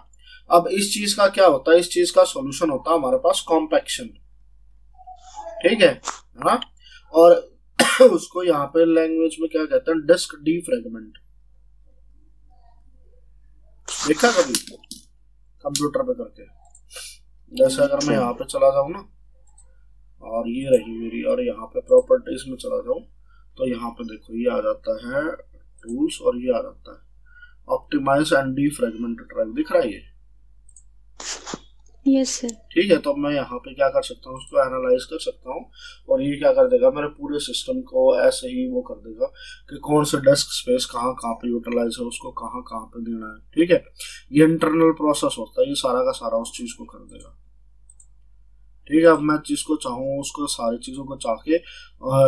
अब इस चीज का क्या होता है, इस चीज का सॉल्यूशन होता है हमारे पास कॉम्पैक्शन, ठीक है ना। और उसको यहाँ पे लैंग्वेज में क्या कहते हैं, डिस्क डीफ्रेगमेंट। देखा कभी कंप्यूटर पे करके? जैसे अगर मैं यहाँ पे चला जाऊं ना और ये रही मेरी, और यहाँ पे प्रॉपर्टीज में चला जाऊं तो यहाँ पे देखो ये आ जाता है टूल्स, और ये आ जाता है ऑप्टिमाइज एंड डीफ्रेगमेंट ट्रैक, दिख रहा है ये? Yes sir. ठीक है, तो मैं यहाँ पे क्या कर सकता हूँ, उसको एनालाइज कर सकता हूँ और ये क्या कर देगा, मेरे पूरे सिस्टम को ऐसे ही वो कर देगा कि कौन से डिस्क स्पेस कहाँ कहाँ पे यूटिलाइज है, उसको कहाँ कहाँ पे देना है। ठीक है, ये इंटरनल प्रोसेस होता है, ये सारा का सारा उस चीज को कर देगा। ठीक है, अब मैं जिसको चाहूँ उसको सारी चीज़ों को चाह के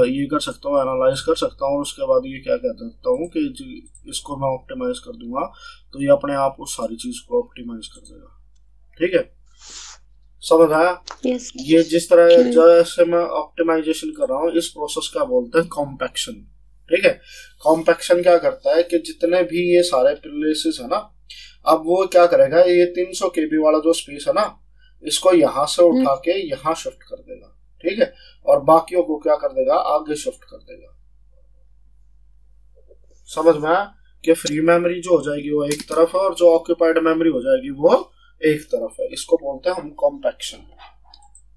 ये कर सकता हूँ, एनालाइज कर सकता हूँ और उसके बाद ये क्या कह सकता हूँ कि इसको मैं ऑप्टिमाइज कर दूंगा तो ये अपने आप उस सारी चीज़ को ऑप्टिमाइज कर देगा। ठीक है, समझ आया? यस। ये जिस तरह जैसे मैं ऑप्टिमाइजेशन कर रहा हूँ, इस प्रोसेस का बोलते हैं कॉम्पैक्शन। ठीक है, कॉम्पैक्शन क्या करता है कि जितने भी ये सारे प्लेसेस है ना, अब वो क्या करेगा, ये 300 KB वाला जो स्पेस है ना, इसको यहां से उठा के यहां शिफ्ट कर देगा। ठीक है, और बाकियों को क्या कर देगा, आगे शिफ्ट कर देगा। समझ में आया कि फ्री मेमोरी जो हो जाएगी वो एक तरफ है और जो ऑक्यूपाइड मेमोरी हो जाएगी वो एक तरफ है। इसको बोलते हैं हम कॉम्पैक्शन।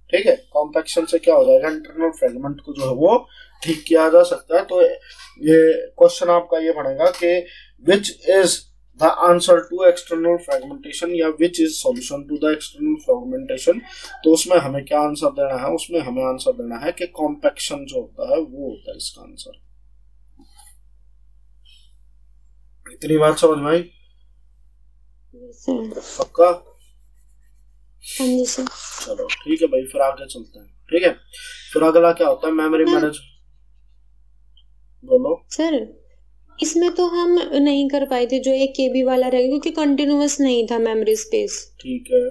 ठीक है, कॉम्पैक्शन से क्या हो जाएगा, इंटरनल फ्रेगमेंट को जो है वो ठीक किया जा सकता है। तो ये क्वेश्चन आपका ये बनेगा कि which is the answer to external fragmentation या which is solution to the external fragmentation। तो उसमें हमें क्या आंसर देना है, उसमें हमें आंसर देना है कि कॉम्पैक्शन जो होता है वो होता है इसका आंसर। इतनी बात समझ में आई? पक्का? हाँ जी सर। चलो ठीक है भाई, फिर आगे चलते हैं। ठीक है, फिर अगला क्या होता है, मेमोरी मैनेज। बोलो सर। इसमें तो हम नहीं कर पाए थे जो 1 KB वाला रहेगा, क्योंकि कंटिन्यूअस नहीं था मेमोरी स्पेस। ठीक है,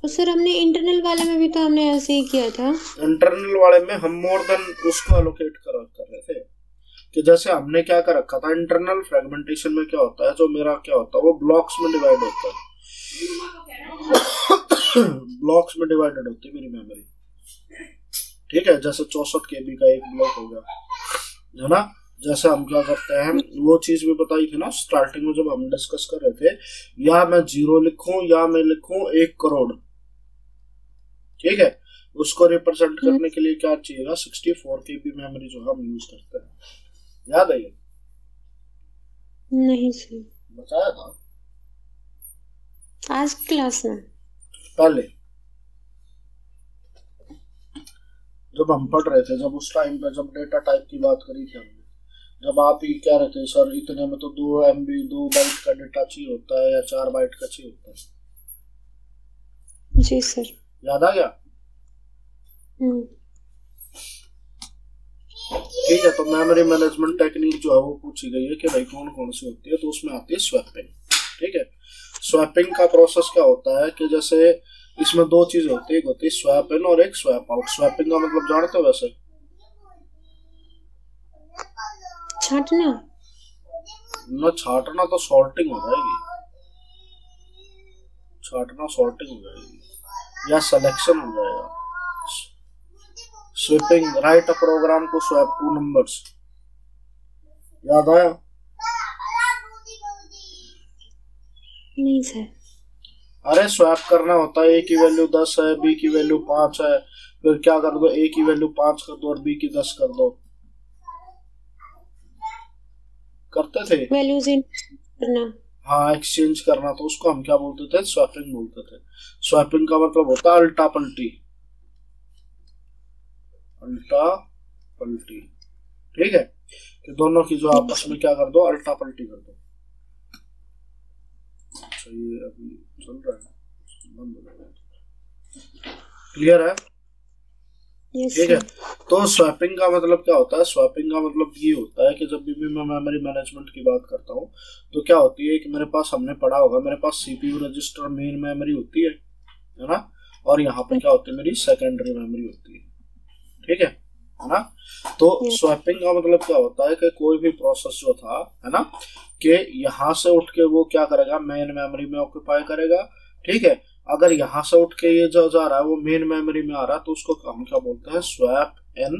तो सर हमने इंटरनल वाले में भी तो हमने ऐसे ही किया था। इंटरनल वाले में हम मोर देन उसको एलोकेट कर रहे थे कि जैसे हमने क्या कर रखा था, इंटरनल फ्रेगमेंटेशन में क्या होता है, जो मेरा क्या होता है वो ब्लॉक्स में डिवाइड होता है। ब्लॉक्स में डिवाइडेड होती है मेरी मेमोरी। ठीक है, जैसे 64 KB का एक ब्लॉक हो गया, है ना। जैसे हम क्या करते हैं, वो चीज भी बताई थी ना स्टार्टिंग में जब हम डिस्कस कर रहे थे, या मैं 0 लिखूं या मैं लिखूं 1 करोड़। ठीक है, उसको रिप्रेजेंट करने के लिए क्या चाहिएगा, 64 KB मेमोरी जो हम यूज करते हैं। याद है ये? नहीं सर, बताया था आज क्लास में पहले जब हम पढ़ रहे थे, जब उस टाइम पे जब डेटा टाइप की बात करी थी हमने, जब आप ही कह रहे थे सर इतने में तो 2 MB 2 बाइट का डेटा चाहिए होता है या 4 बाइट का चाहिए होता है। जी सर, याद आ गया? ठीक है, तो मेमोरी मैनेजमेंट टेक्निक जो है वो पूछी गई है कि भाई कौन कौन सी होती है, तो उसमें आती है स्वैपिंग। ठीक है, स्वैपिंग का प्रोसेस क्या होता है कि जैसे इसमें 2 चीजें होती है, एक होती है स्वैप इन और एक स्वैप आउट। स्वैपिंग का मतलब जानते हो वैसे? छाटना ना, छाटना तो सॉर्टिंग हो जाएगी, छाटना सॉर्टिंग हो जाएगी या सिलेक्शन हो जाएगा। स्वीपिंग, राइट अ प्रोग्राम को स्वैप 2 नंबर्स। याद आया? नहीं सर। अरे स्वैप करना होता है, ए की वैल्यू 10 है, बी की वैल्यू 5 है, फिर क्या कर दो, ए की वैल्यू 5 कर दो और बी की 10 कर दो। करते थे वैल्यूज करना। हाँ, एक्सचेंज करना, तो उसको हम क्या बोलते थे, स्वैपिंग बोलते थे। स्वैपिंग का मतलब होता है अल्टा पल्टी, अल्टा पल्टी। ठीक है, कि दोनों की जो आपस में क्या कर दो, अल्टा पल्टी कर दो। अच्छा, ये अभी चल रहा है, बंद हो जाएगा। क्लियर है? ठीक है, तो स्वैपिंग का मतलब क्या होता है, स्वैपिंग का मतलब ये होता है कि जब भी मैं मेमोरी मैनेजमेंट की बात करता हूँ तो क्या होती है कि मेरे पास, हमने पढ़ा होगा, मेरे पास CPU रजिस्टर मेन मेमोरी होती है ना, और यहाँ पे क्या होती है, मेरी सेकेंडरी मेमोरी होती है। ठीक है ना। तो स्वैपिंग का मतलब क्या होता है कि कोई भी प्रोसेस जो था, है ना, कि यहाँ से उठ के वो क्या करेगा, मेन मेमोरी में ऑक्यूपाई करेगा। ठीक है, अगर यहाँ से उठ के ये जो जा रहा है वो मेन मेमोरी में आ रहा है तो उसको हम क्या बोलते हैं, स्वैप इन,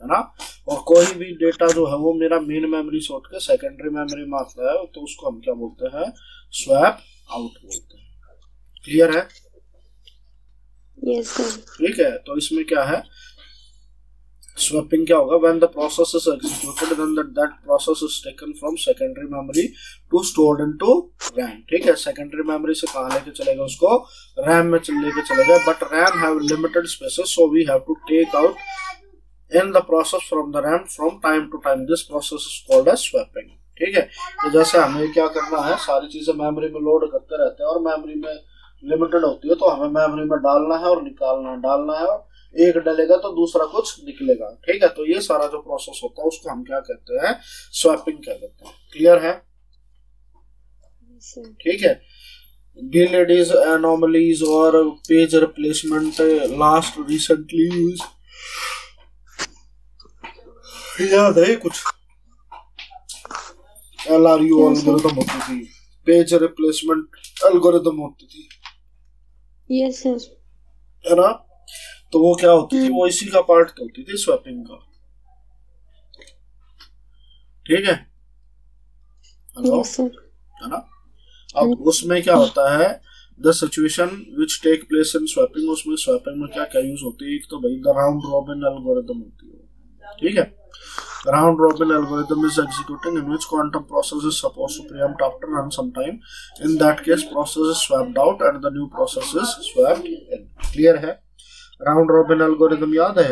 है ना। और कोई भी डेटा जो है वो मेरा मेन मेमोरी से उठ के सेकेंडरी मेमोरी में आता है तो उसको हम क्या बोलते हैं, स्वैप आउट बोलते हैं। क्लियर है? Yes sir. ठीक है, तो इसमें क्या है, स्वैपिंग क्या होगा, when the process is executed then that process is taken from secondary memory to stored into RAM. ठीक है, सेकेंडरी मेमोरी से कहाँ लेके चलेगा उसको, रैम में लेके चलेगा। But RAM have limited spaces so we have to take out in the process from the RAM from time to time. This process is called as swapping. ठीक है, तो जैसे हमें क्या करना है, सारी चीजें मेमोरी में लोड करते रहते हैं और मेमोरी में लिमिटेड होती है, तो हमें मेमोरी में डालना है और निकालना है, डालना है और एक डलेगा तो दूसरा कुछ निकलेगा। ठीक है, तो ये सारा जो प्रोसेस होता है उसको हम क्या कहते हैं, स्वैपिंग क्या कहते हैं। क्लियर है? ठीक है, डिलेडीज, एनोमलीज और page replacement last recently use, याद है कुछ? LRU एल्गोरिथम होती थी, पेज रिप्लेसमेंट एल्गोरिथम होती थी। Yes sir. है ना? तो वो क्या होती थी, वो इसी का पार्ट तो होती थी स्वैपिंग का। ठीक है, हेलो, है ना? अब उसमें क्या होता है, the situation which take place in swapping, उसमें स्वैपिंग में क्या क्या यूज होती है, एक तो भाई द राउंड रॉबिन एल्गोरिथम होती है। ठीक है, round robin algorithm is executing in which quantum process is supposed to preempt after run some time. In that case, process is swapped out and the new process is swapped in. Clear है? Round robin algorithm याद है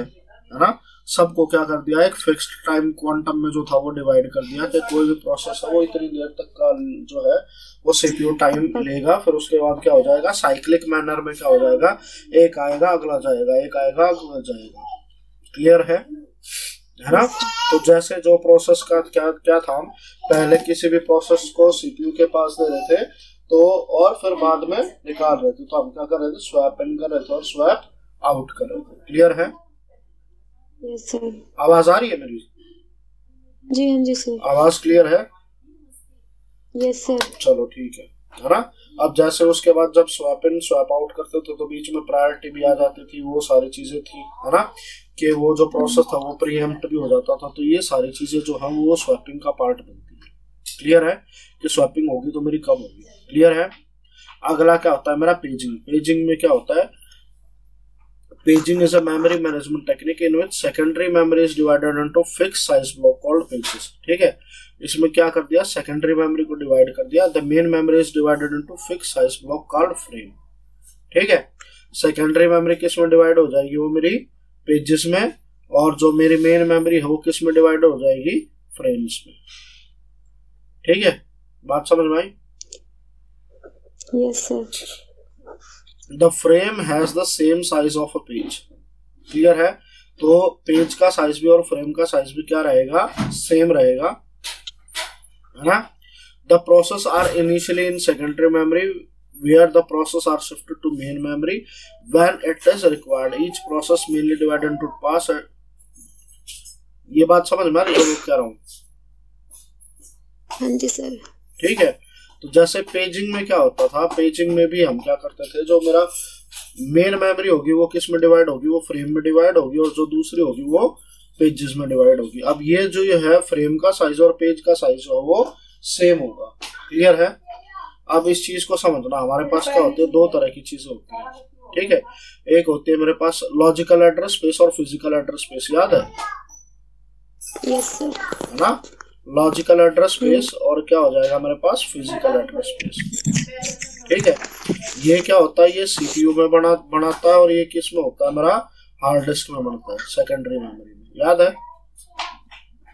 ना? सबको क्या कर दिया, एक fixed time quantum में जो था वो डिवाइड कर दिया कि कोई भी प्रोसेस है वो इतनी देर तक का जो है वो सीपीयू टाइम लेगा, फिर उसके बाद क्या हो जाएगा, साइक्लिक मैनर में क्या हो जाएगा, एक आएगा अगला जाएगा, एक आएगा अगला जाएगा। क्लियर है ना? तो जैसे जो प्रोसेस का क्या था, पहले किसी भी प्रोसेस को सीपीयू के पास दे रहे थे तो और फिर बाद में निकाल रहे थे, तो हम क्या कर रहे थे, स्वैप इन कर रहे थे और स्वैप आउट कर रहे थे। क्लियर है? Yes sir. आवाज आ रही है मेरी? जी हाँ जी सर। आवाज क्लियर है? Yes sir. चलो ठीक है ना? अब जैसे उसके बाद जब स्वैप इन स्वैप आउट करते थे तो बीच में प्रायोरिटी भी आ जाती थी, वो सारी चीजें थी, है ना, कि वो जो प्रोसेस था वो प्रीएम्प्ट भी हो जाता था। तो ये सारी चीजें जो है वो स्वैपिंग का पार्ट बनती है। क्लियर है कि स्वैपिंग होगी तो मेरी कब होगी? क्लियर है? अगला क्या होता है मेरा, पेजिंग। पेजिंग में क्या होता है, paging is a memory management technique in which secondary memory is divided into fixed size block called pages. ठीक है, इसमें क्या कर दिया, सेकेंडरी मेमोरी को डिवाइड कर दिया। The main memory is divided into fixed size block called frame. ठीक है, सेकेंडरी मेमोरी किस में डिवाइड हो जाएगी, वो मेरी पेजेस में, और जो मेरी मेन मेमोरी है वो किस में डिवाइड हो जाएगी, फ्रेम्स में। ठीक है, बात समझ में आई? Yes sir. The frame has the same size of a page. Clear है? तो पेज का साइज भी और फ्रेम का साइज भी क्या रहेगा, सेम रहेगा, है ना? The process are initially in secondary memory where the process are shifted to main memory when it is required. Each process mainly divided into parts. ये बात समझ में आ रही है जो कह रहा हूँ? हाँ जी सर। ठीक है, तो जैसे पेजिंग में क्या होता था, पेजिंग में भी हम क्या करते थे, जो मेरा मेन मेमोरी होगी वो किस में डिवाइड होगी, वो फ्रेम में डिवाइड होगी, और जो दूसरी होगी वो पेजेस में डिवाइड होगी। अब ये जो है फ्रेम का साइज और पेज का साइज हो वो सेम होगा। क्लियर है? अब इस चीज को समझना, हमारे पास क्या होती है, दो तरह की चीजें होती है। ठीक है, एक होती है मेरे पास लॉजिकल एड्रेस स्पेस और फिजिकल एड्रेस स्पेस। याद है? Yes sir. है ना? लॉजिकल एड्रेस स्पेस और क्या हो जाएगा मेरे पास, फिजिकल एड्रेस स्पेस। ठीक है, ये क्या होता है, ये सीपीयू में बनाता है और ये किस में होता है, मेरा हार्ड डिस्क में बनता है, सेकेंडरी मेमोरी में। याद है?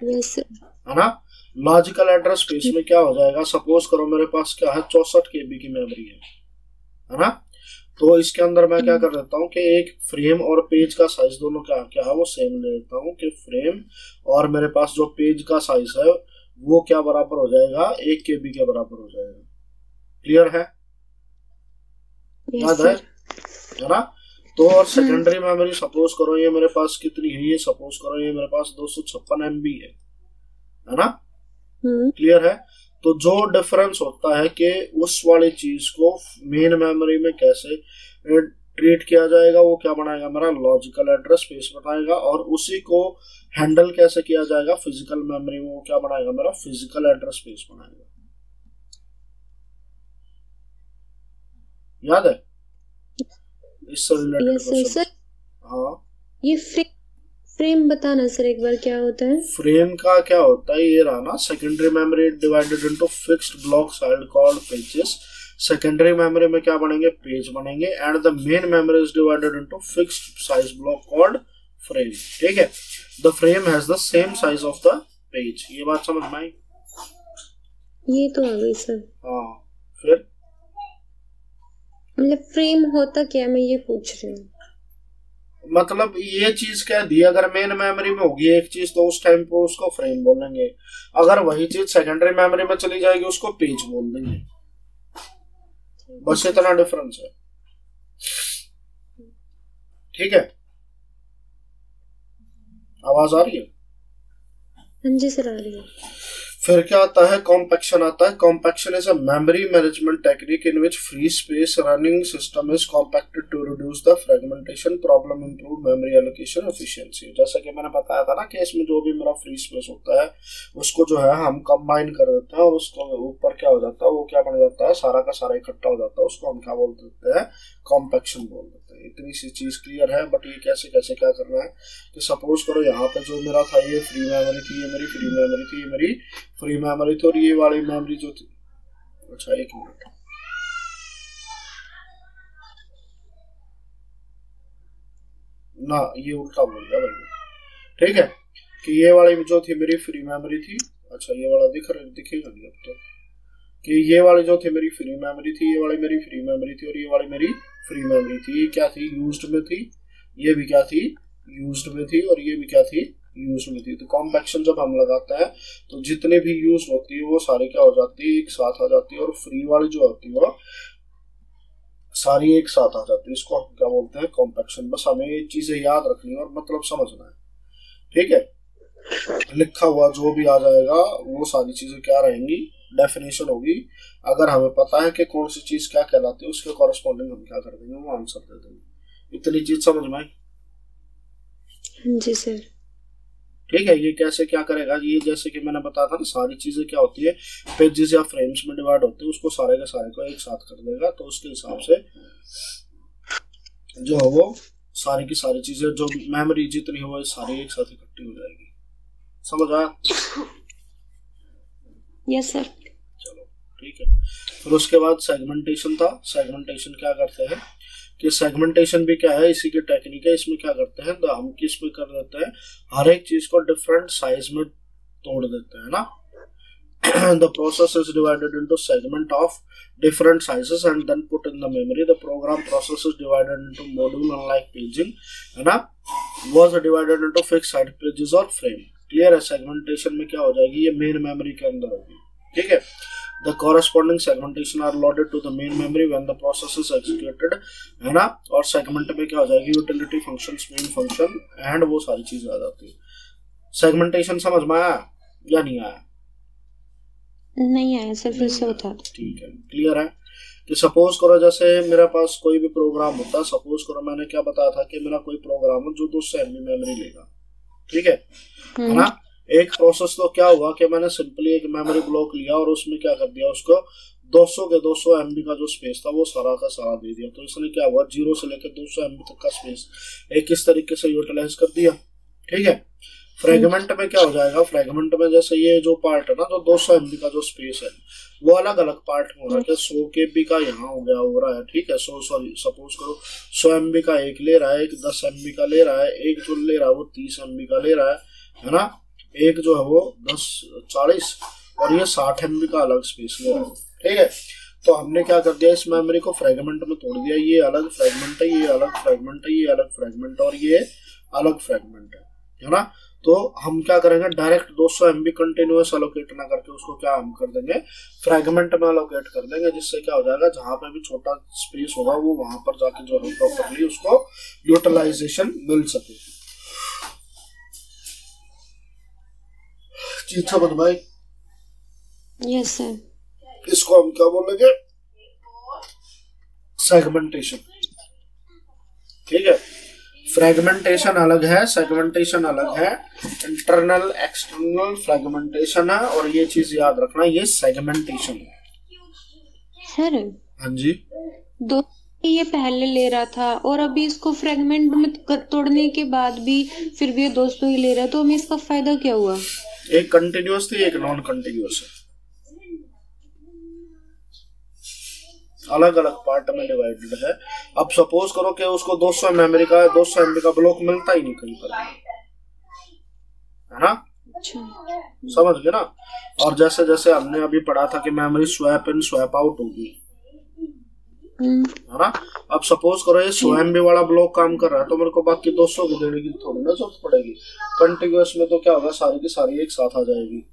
Yes sir. है ना? लॉजिकल एड्रेस स्पेस में क्या हो जाएगा, सपोज करो मेरे पास क्या है, 64 KB की मेमोरी है ना? तो इसके अंदर मैं क्या कर देता हूँ कि एक फ्रेम और पेज का साइज दोनों क्या क्या है वो सेम ले लेता हूँ, कि फ्रेम और मेरे पास जो पेज का साइज है वो क्या बराबर हो जाएगा, 1 KB के बराबर हो जाएगा। क्लियर है? याद है ना? तो और सेकेंडरी मेमोरी सपोज करो ये मेरे पास कितनी है, ये सपोज करो ये मेरे पास 256 MB है ना? क्लियर है? तो जो डिफरेंस होता है कि उस वाली चीज को मेन मेमोरी में कैसे ट्रीट किया जाएगा, वो क्या बनाएगा, मेरा लॉजिकल एड्रेस स्पेस बनाएगा, और उसी को हैंडल कैसे किया जाएगा फिजिकल मेमोरी में, वो क्या बनाएगा, मेरा फिजिकल एड्रेस स्पेस बनाएगा। याद है? इससे रिलेटेड क्वेश्चन। हाँ, ये फ्रेम बताना सर एक बार क्या होता है। फ्रेम का क्या होता है, ये रहा ना, secondary memory divided into fixed blocks called pages. Secondary memory में क्या बनेंगे, पेज बनेंगे, and the main memory is divided into fixed size block called frame. ठीक है, the frame has the same size of the page. ये बात समझ में आई? ये तो आ गई सर। हाँ, फिर मतलब फ्रेम होता क्या, मैं ये पूछ रही हूँ। मतलब ये चीज कह दी, अगर मेन मेमोरी में होगी एक चीज तो उस टाइम पे उसको फ्रेम बोलेंगे, अगर वही चीज सेकेंडरी मेमोरी में चली जाएगी उसको पेज बोल देंगे। बस इतना डिफरेंस है। ठीक है, आवाज आ रही है? हाँ जी सर, आ रही है। फिर क्या आता है, कॉम्पैक्शन आता है। Compaction is a memory management technique in which free space running system is compacted to reduce the fragmentation problem, improve memory allocation efficiency. जैसा कि मैंने बताया था ना कि इसमें जो भी मेरा फ्री स्पेस होता है उसको जो है हम कंबाइन कर देते हैं और उसको ऊपर क्या हो जाता है, वो क्या बन जाता है, सारा का सारा इकट्ठा हो जाता है, उसको हम क्या बोल देते हैं, कॉम्पैक्शन बोल देते हैं। इतनी सी चीज क्लियर है। बट ये कैसे कैसे क्या करना है कि सपोज करो यहाँ पे जो मेरा था ये फ्री मेमोरी थी, ये मेरी फ्री मेमोरी थी, ये मेरी फ्री मेमोरी थी, और ये वाली मेमोरी जो थी, अच्छा एक मिनट, ना ये उल्टा बोल गया भाई। ठीक है, कि ये वाली जो थी मेरी फ्री मेमोरी थी, अच्छा ये वाला दिखेगा नहीं अब तो, कि ये वाली जो थी मेरी फ्री मेमोरी थी, ये वाली मेरी फ्री मेमोरी थी, और ये वाली मेरी फ्री मेमोरी थी। ये क्या थी, यूज्ड में थी, ये भी क्या थी, यूज्ड में थी, और ये भी क्या थी, यूज में थी। तो कॉम्पैक्शन जब हम लगाते हैं तो जितने भी यूज होती है वो सारे क्या हो जाती है, एक साथ आ जाती है, और फ्री वाली जो होती है वो सारी एक साथ आ जाती है। इसको हम क्या बोलते हैं, कॉम्पैक्शन। बस हमें ये चीजें याद रखनी है और मतलब समझना है। ठीक है, लिखा हुआ जो भी आ जाएगा वो सारी चीजें क्या रहेंगी, डेफिनेशन होगी। अगर हमें पता है कि कौन सी चीज क्या कहलाती है उसके कॉरेस्पॉन्डिंग हम क्या कर देंगे, वो आंसर दे देंगे। इतनी चीज समझ में आई? जी सर। ठीक है, ये कैसे क्या करेगा, ये जैसे कि मैंने बताया था ना, सारी चीजें क्या होती है, पेजेस या फ्रेम्स में डिवाइड होते हैं, उसको सारे के सारे को एक साथ कर देगा। तो उसके हिसाब से जो है वो सारी की सारी चीजें, जो मेमोरी जितनी हो वो सारी एक साथ इकट्ठी हो जाएगी। समझ आया? Yes sir. चलो ठीक है। फिर उसके बाद सेगमेंटेशन था। सेगमेंटेशन क्या करते हैं कि सेगमेंटेशन भी क्या है, इसी की टेक्निक है। इसमें क्या करते हैं, तो हम किस में कर देते हैं, हर एक चीज को डिफरेंट साइज में तोड़ देते हैं ना। The process is divided into segment of different sizes and then put in the memory. The program process is divided into module, unlike paging, है ना, was divided into fixed side pages or frame. Clear है? Segmentation में क्या हो जाएगी, ये main memory के अंदर होगी। ठीक है, the corresponding segmentation are loaded to the main memory when the process is executed, है ना। और सेगमेंट में क्या हो जाएगी, utility functions, main function, and वो सारी चीजें आ जाती है। सेगमेंटेशन समझ में आया या नहीं आया? नहीं आया सर, फिर से बता दो। ठीक है, क्लियर है। कि सपोज करो जैसे मेरे पास कोई भी प्रोग्राम होता है, सपोज करो मैंने क्या बताया था कि मेरा कोई प्रोग्राम हो जो 200 MB मेमोरी लेगा। ठीक है ना। एक प्रोसेस तो क्या हुआ कि मैंने सिंपली एक मेमोरी ब्लॉक लिया और उसमें क्या कर दिया, उसको 200 के 200 MB का जो स्पेस था वो सारा का सारा दे दिया। तो इसने क्या हुआ, 0 से लेकर 200 MB तक का स्पेस एक इस तरीके से यूटिलाइज कर दिया। ठीक है, फ्रेगमेंट में क्या हो जाएगा, फ्रेगमेंट में जैसे ये जो पार्ट है ना, जो 200 MB का जो स्पेस है वो अलग अलग पार्ट में हो रहा है। 100 KB का यहाँ हो गया, हो रहा है। ठीक है, 100 सॉरी सपोज करो 100 MB का एक ले रहा है, एक 10 MB का ले रहा है, एक जो ले रहा है वो 30 MB का ले रहा है ना, एक जो है वो 10-40 और ये 60 MB का अलग स्पेस ले रहा है। ठीक है, तो हमने क्या कर दिया, इस मेमोरी को फ्रेगमेंट में तोड़ दिया। ये अलग फ्रेगमेंट है, ये अलग फ्रेगमेंट है, ये अलग फ्रेगमेंट और ये अलग फ्रेगमेंट है ना। तो हम क्या करेंगे, डायरेक्ट 200 MB कंटिन्यूअस एलोकेट ना करके उसको क्या हम कर देंगे, फ्रेगमेंट में एलोकेट कर देंगे। जिससे क्या हो जाएगा, जहां पे भी छोटा स्पेस होगा वो वहां पर जाके जो है प्रॉपर्ली उसको यूटिलाइजेशन मिल सके। चीज समझ में आई? Yes sir. इसको हम क्या बोलेंगे, सेगमेंटेशन। ठीक है, फ्रेगमेंटेशन अलग है, सेगमेंटेशन अलग है, इंटरनल एक्सटर्नल फ्रेगमेंटेशन है। और ये चीज याद रखना, ये सेगमेंटेशन है सर। हाँ जी, ये पहले ले रहा था और अभी इसको फ्रेगमेंट में तोड़ने के बाद भी फिर भी ये 200 ही ले रहा है, तो हमें इसका फायदा क्या हुआ? एक कंटिन्यूअस थी, एक नॉन कंटिन्यूअस है, अलग अलग पार्ट में डिवाइडेड है। अब सपोज करो कि उसको 200 मेमोरी का 200 MB का ब्लॉक मिलता ही नहीं कहीं पर, है ना? अच्छा, समझ गए ना? और जैसे जैसे हमने अभी पढ़ा था कि memory swap in swap out होगी, है ना? अब सपोज करो ये 100 MB वाला ब्लॉक काम कर रहा है, तो मेरे को बाकी 200 की देने की थोड़ी ना जरूरत पड़ेगी। कंटिन्यूअस में तो क्या होगा, सारी की सारी एक साथ आ जाएगी,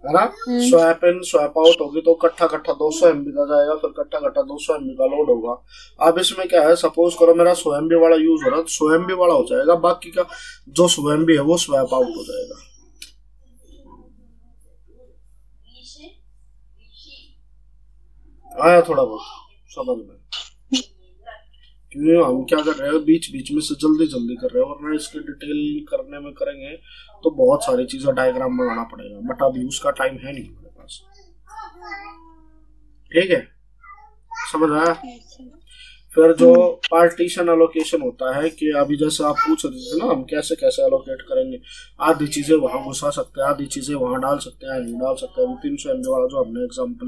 है ना? स्वैप इन स्वैप आउट होगी तो कट्ठा कट्ठा 200 MB का जाएगा, फिर कट्ठा कट्ठा 200 MB का लोड होगा। अब इसमें क्या है, सपोज करो मेरा 100 MB वाला यूज हो रहा है, तो 100 MB वाला हो जाएगा, बाकी का जो 100 MB है वो स्वैप आउट हो जाएगा। आया थोड़ा बहुत समझ में? क्योंकि हम क्या कर रहे हैं, बीच बीच में से जल्दी जल्दी कर रहे हैं, वरना इसके डिटेल करने में करेंगे तो बहुत सारी चीजें डायग्राम बनाना पड़ेगा, बट अभी उसका टाइम है नहीं हमारे पास। ठीक है, समझ आया? फिर जो पार्टीशन एलोकेशन होता है कि अभी जैसे आप पूछ रहे थे ना, हम कैसे कैसे एलोकेट करेंगे, आधी चीजें वहां घुसा सकते हैं, आधी चीजें वहां डाल सकते हैं, नहीं डाल सकते हैं। 300 MB वाला जो हमने एग्जाम्पल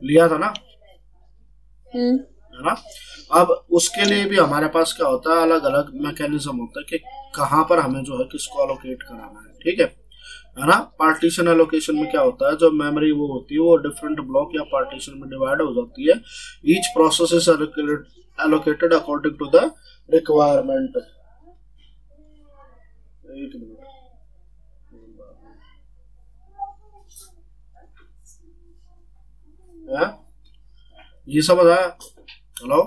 लिया था ना, है ना? अब उसके लिए भी हमारे पास क्या होता है, अलग अलग मैकेनिज्म होता है कि कहाँ पर हमें जो है किसको एलोकेट कराना है। ठीक है ना? पार्टीशन एलोकेशन में क्या होता है, जो मेमोरी वो होती है वो डिफरेंट ब्लॉक या पार्टीशन में डिवाइड हो जाती है। Each process is allocated according to the requirement. एक मिनट, ये समझ आया? Hello,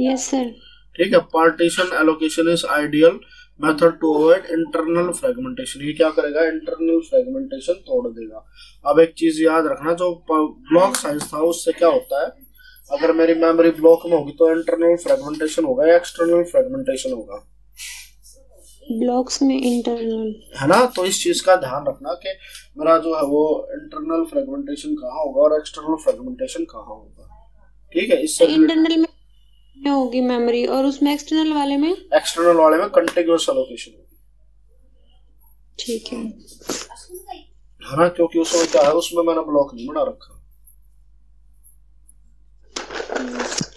yes sir. ठीक है, partition allocation is ideal method to avoid internal fragmentation. ये क्या करेगा, इंटरनल फ्रेगमेंटेशन तोड़ देगा। अब एक चीज याद रखना, जो ब्लॉक साइज था उससे क्या होता है, अगर मेरी मेमोरी ब्लॉक में होगी तो इंटरनल फ्रेगमेंटेशन होगा या एक्सटर्नल फ्रेगमेंटेशन होगा? ब्लॉक्स में इंटरनल, है ना? तो इस चीज का ध्यान रखना कि मेरा जो है वो इंटरनल फ्रेगमेंटेशन कहाँ होगा और एक्सटर्नल फ्रेगमेंटेशन कहाँ होगा। ठीक है, इससे इंटरनल में होगी मेमोरी और उसमें एक्सटर्नल वाले में कंटिन्यूअस एलोकेशन होगी। ठीक है ना? क्योंकि उसमें क्या है, उसमें मैंने ब्लॉक नहीं बना रखा।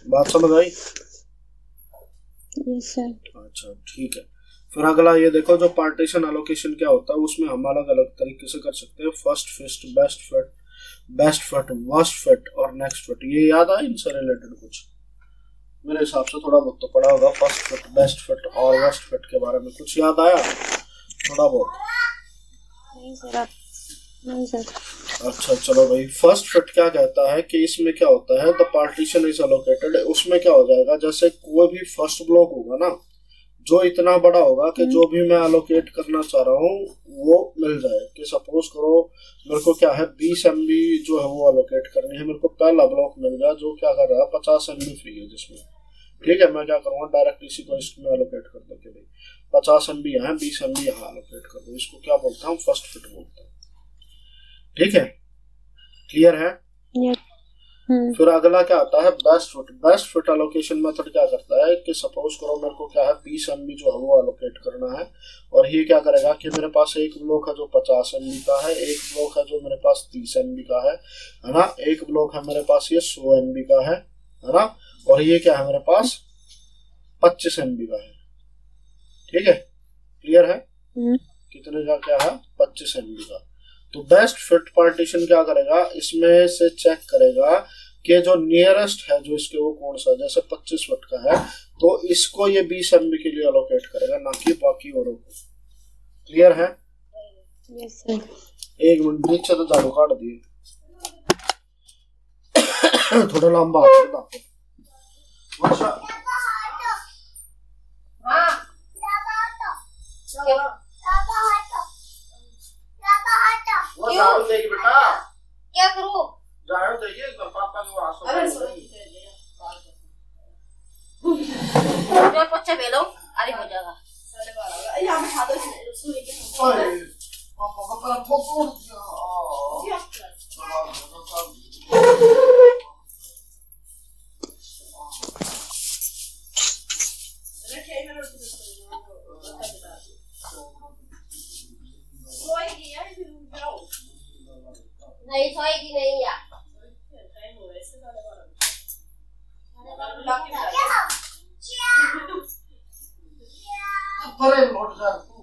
बात समझ आई? Yes sir. अच्छा ठीक है, फिर अगला ये देखो, जो पार्टीशन एलोकेशन क्या होता है, उसमें हम अलग अलग तरीके से कर सकते हैं। First fit, best fit, worst fit और नेक्स्ट फिट। ये याद आया इनसे रिलेटेड कुछ? मेरे हिसाब से थोड़ा बहुत तो पढ़ा होगा, फर्स्ट फिट, बेस्ट फिट और वर्स्ट फिट के बारे में कुछ याद आया थोड़ा बहुत? नहीं सर। अच्छा चलो भाई, फर्स्ट फिट क्या कहता है कि इसमें क्या होता है, द पार्टीशन इज एलोकेटेड। उसमें क्या हो जाएगा, जैसे कोई भी फर्स्ट ब्लॉक होगा ना, जो इतना बड़ा होगा कि जो भी मैं एलोकेट करना चाह रहा हूँ वो मिल जाए। कि सपोज करो मेरे को क्या है, 20 MB जो है वो एलोकेट करनी है, मेरे को पहला ब्लॉक मिल गया जो क्या कर रहा है, 50 MB फ्री है जिसमें। ठीक है, मैं क्या करूँगा, डायरेक्ट इसी को इसमें एलोकेट कर दो कि भाई 50 MB यहाँ, 20 MB यहाँ एलोकेट कर दो। इसको क्या बोलते हैं, हम फर्स्ट फिट बोलते हैं। ठीक है, क्लियर है? फिर अगला क्या आता है, best fit. Best fit allocation method क्या करता है कि सपोज करो मेरे को क्या है, 20 MB जो है वो एलोकेट करना है, और ये क्या करेगा कि मेरे पास एक ब्लॉक है जो 50 MB का है, एक ब्लॉक है जो मेरे पास 30 MB का है ना? एक ब्लॉक है मेरे पास ये 100 MB का है ना? और ये क्या है मेरे पास 25 MB का है। ठीक है, क्लियर है? कितने का क्या है, 25 MB का। तो बेस्ट फिट पार्टीशन क्या करेगा, इसमें से चेक करेगा कि जो नियरेस्ट है जो इसके वो कौन सा, जैसे 25 फिट का है तो इसको ये 20 MB के लिए एलोकेट करेगा, ना कि बाकी औरों को। क्लियर है? Yes sir. एक मिनट, नीचे तो झाड़ू काट दिए थोड़ा लंबा हाथ। अच्छा झाड़ू देगी बेटा, क्या करूं? झाड़ू देगी पापा को आंसू। मैं पोछा बेलो, अरे हो जाएगा। यहाँ बिठा दो रसोई के। पापा का पैर ठोक दिया। अरे लौट जा तू।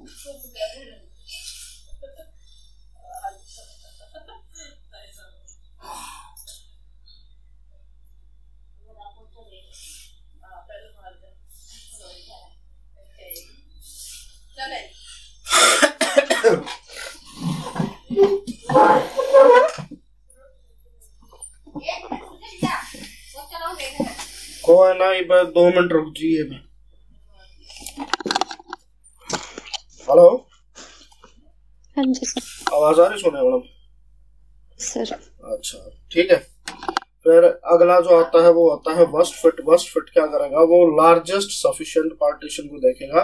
कोई ना, 2 मिनट रुक जाइए। हेलो, हाँ जी सर। आवाज आ रही सुने मैडम? सर अच्छा ठीक है। फिर अगला जो आता है वो आता है वर्स्ट फिट। वर्स्ट फिट क्या करेगा, वो लार्जेस्ट सफिशिएंट पार्टीशन को देखेगा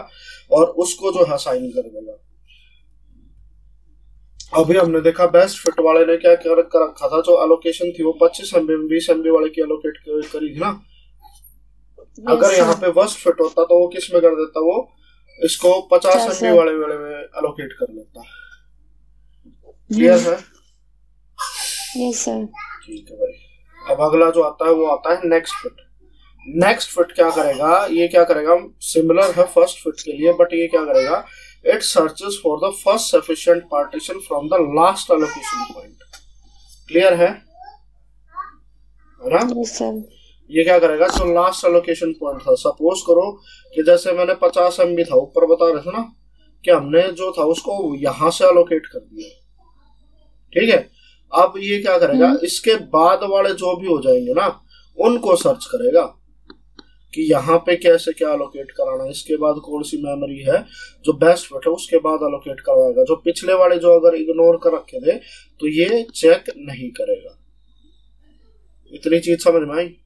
और उसको जो है साइन कर देगा। अभी हमने देखा बेस्ट फिट वाले ने क्या कर रखा था, जो एलोकेशन थी वो 25 MB में 20 MB वाले की एलोकेट करी थी ना। अगर यहाँ पे वर्स्ट फिट होता तो वो किस में कर देता, वो इसको 50 MB वाले में एलोकेट कर लेता। क्लियर है? Yes sir. ठीक है भाई। अब अगला जो आता है वो आता है नेक्स्ट फिट। नेक्स्ट फिट क्या करेगा, ये क्या करेगा, सिमिलर है फर्स्ट फिट के लिए, बट ये क्या करेगा, it searches for the first sufficient partition from the last allocation point. Clear है ना? Yes sir. ये क्या करेगा, जो लास्ट एलोकेशन पॉइंट था, सपोज करो कि जैसे मैंने 50 MB था, ऊपर बता रहे थे ना कि हमने जो था उसको यहां से एलोकेट कर दिया। ठीक है, अब ये क्या करेगा, इसके बाद वाले जो भी हो जाएंगे ना उनको सर्च करेगा कि यहाँ पे कैसे क्या एलोकेट कराना है, इसके बाद कौन सी मेमोरी है जो बेस्ट फिट है, उसके बाद एलोकेट करवाएगा। जो पिछले वाले जो अगर इग्नोर कर रखे थे तो ये चेक नहीं करेगा। इतनी चीज समझ में आई?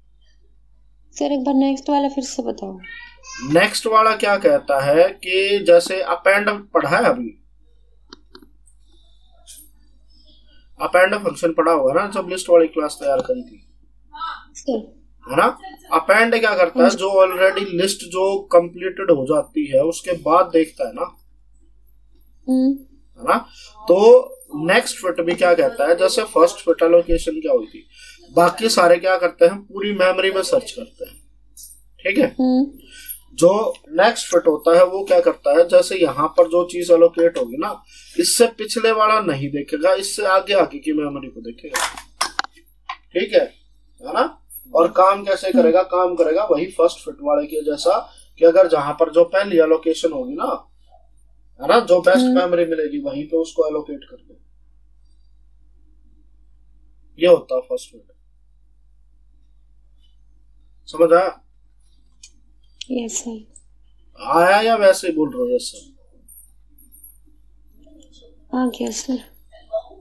सर एक बार नेक्स्ट वाला फिर से बताओ। नेक्स्ट वाला क्या कहता है कि जैसे अपेंड पढ़ा है, अभी अपेंड फंक्शन पढ़ा हुआ ना जब लिस्ट वाली क्लास तैयार करी थी, है ना। अपेंड क्या करता है, जो ऑलरेडी लिस्ट जो कंप्लीटेड हो जाती है उसके बाद देखता है ना, है ना। तो नेक्स्ट फिट भी क्या कहता है, जैसे फर्स्ट फिट एलोकेशन क्या हुई थी, बाकी सारे क्या करते हैं, पूरी मेमोरी में सर्च करते हैं। ठीक है, जो नेक्स्ट फिट होता है वो क्या करता है, जैसे यहाँ पर जो चीज एलोकेट होगी ना, इससे पिछले वाला नहीं देखेगा, इससे आगे आगे की मेमोरी को देखेगा। ठीक है ना। और काम कैसे करेगा, काम करेगा वही फर्स्ट फिट वाले के जैसा कि अगर जहां पर जो पहली एलोकेशन होगी ना, है ना, जो बेस्ट मेमोरी मिलेगी वहीं पे उसको एलोकेट कर दे। ये होता है फर्स्ट फिट। समझ आया? Yes sir. आया या वैसे ही बोल रहे हो? Yes sir. आ गया सर।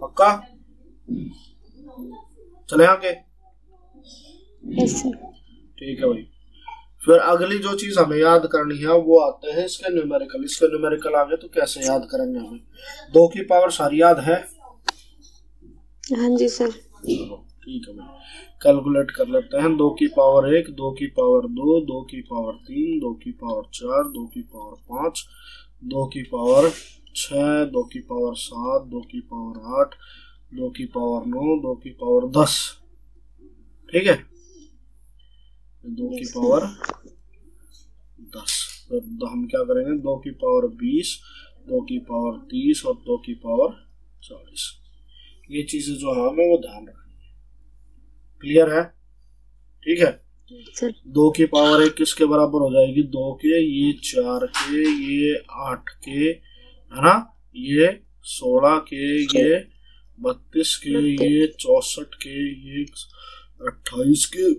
पक्का? चले आगे? Yes sir. ठीक है भाई। फिर अगली जो चीज हमें याद करनी है वो आते हैं इसके न्यूमेरिकल। इसके न्यूमेरिकल आ गए तो कैसे याद करेंगे हमें? 2 की पावर सारी याद है? हाँ जी सर। ठीक है भाई, कैलकुलेट कर लेते हैं। 2 की पावर 1, 2 की पावर 2, 2 की पावर 3, 2 की पावर 4, 2 की पावर 5, 2 की पावर 6, 2 की पावर 7, 2 की पावर 8, 2 की पावर 9, 2 की पावर 10। ठीक है, 2 की पावर 10। फिर हम क्या करेंगे, 2 की पावर 20, 2 की पावर 30 और 2 की पावर 40। ये चीजें जो है हमें वो ध्यान रखनी है। क्लियर है? ठीक है। 2 की पावर 1 किसके बराबर हो जाएगी, 2 के, ये 4 के, ये 8 के, है ना, ये 16 के, ये 32 के, ये 64 के, ये 28 के।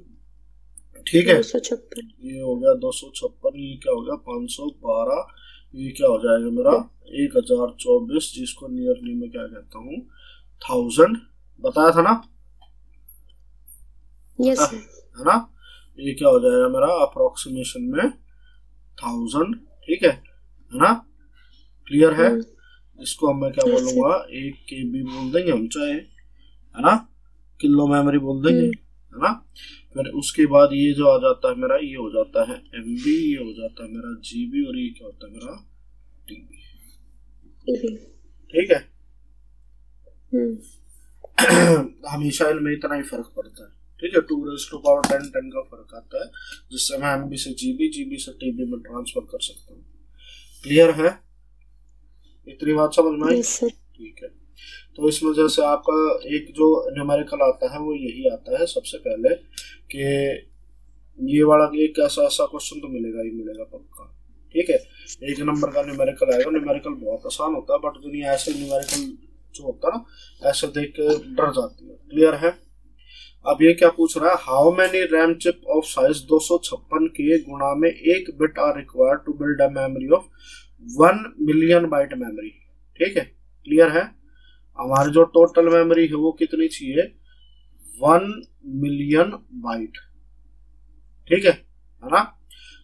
ठीक है, 256। ये हो गया 256, ये क्या हो गया 512, ये क्या हो जाएगा मेरा 1024, जिसको नियरली में क्या कहता हूँ 1000 बताया था ना। यस है ना, ये क्या हो जाएगा मेरा अप्रोक्सीमेशन में 1000। ठीक है ना, क्लियर है। इसको मैं क्या बोलूंगा, 1 KB बोल देंगे हम, चाहे, है ना, किलो मेमोरी बोल देंगे, है ना। फिर उसके बाद ये जो आ जाता है मेरा, ये हो जाता है MB, ये हो जाता है मेरा GB, और ये क्या होता है मेरा TB। ठीक है, हमेशा इनमें इतना ही फर्क पड़ता है। ठीक है, 2 10 का फर्क आता है, जिससे मैं MB से GB, GB से TB में ट्रांसफर कर सकता हूँ। क्लियर है? इतनी बात समझ में आई? Yes sir. ठीक है। तो इसमें जैसे आपका एक जो न्यूमेरिकल आता है वो यही आता है सबसे पहले कि ये वाला एक ऐसा ऐसा क्वेश्चन तो मिलेगा ही मिलेगा पक्का। ठीक है, 1 नंबर का न्यूमेरिकल आएगा। न्यूमेरिकल बहुत आसान होता है, बट दुनिया ऐसे न्यूमेरिकल जो होता है ना, ऐसे देख के डर जाती है। क्लियर है? अब ये क्या पूछ रहा है, how many RAM chip of size 256 के गुणा में 1 bit are required to build a memory of 1 million byte memory. ठीक है, क्लियर है? हमारी जो टोटल मेमोरी है वो कितनी चाहिए, 1 मिलियन बाइट। ठीक है ना?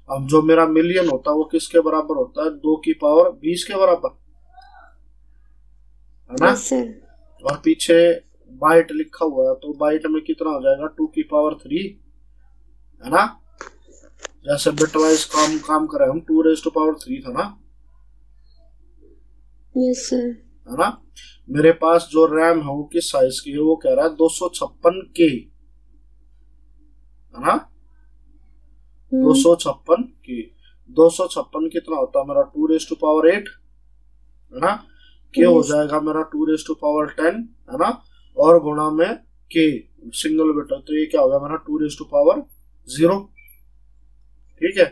अब जो मेरा मिलियन होता है वो किसके बराबर होता है, 2 की पावर 20 के बराबर, है ना? Yes sir. और पीछे बाइट लिखा हुआ है तो बाइट में कितना हो जाएगा, 2 की पावर 3, है ना? जैसे बिट वाइज काम करें हम, 2 रेज़ टू पावर 3 था ना? Yes sir. है ना? मेरे पास जो रैम है वो किस साइज की है, वो कह रहा है 256 के, है ना? 256 के, 256 कितना होता है मेरा, 2 रेज़ टू पावर 8, है ना? के हो जाएगा मेरा 2 रेज़ टू पावर 10, है ना? और गुणा में के सिंगल बिट है, तो ये क्या हो गया मेरा 2 रेज़ टू पावर 0। ठीक है,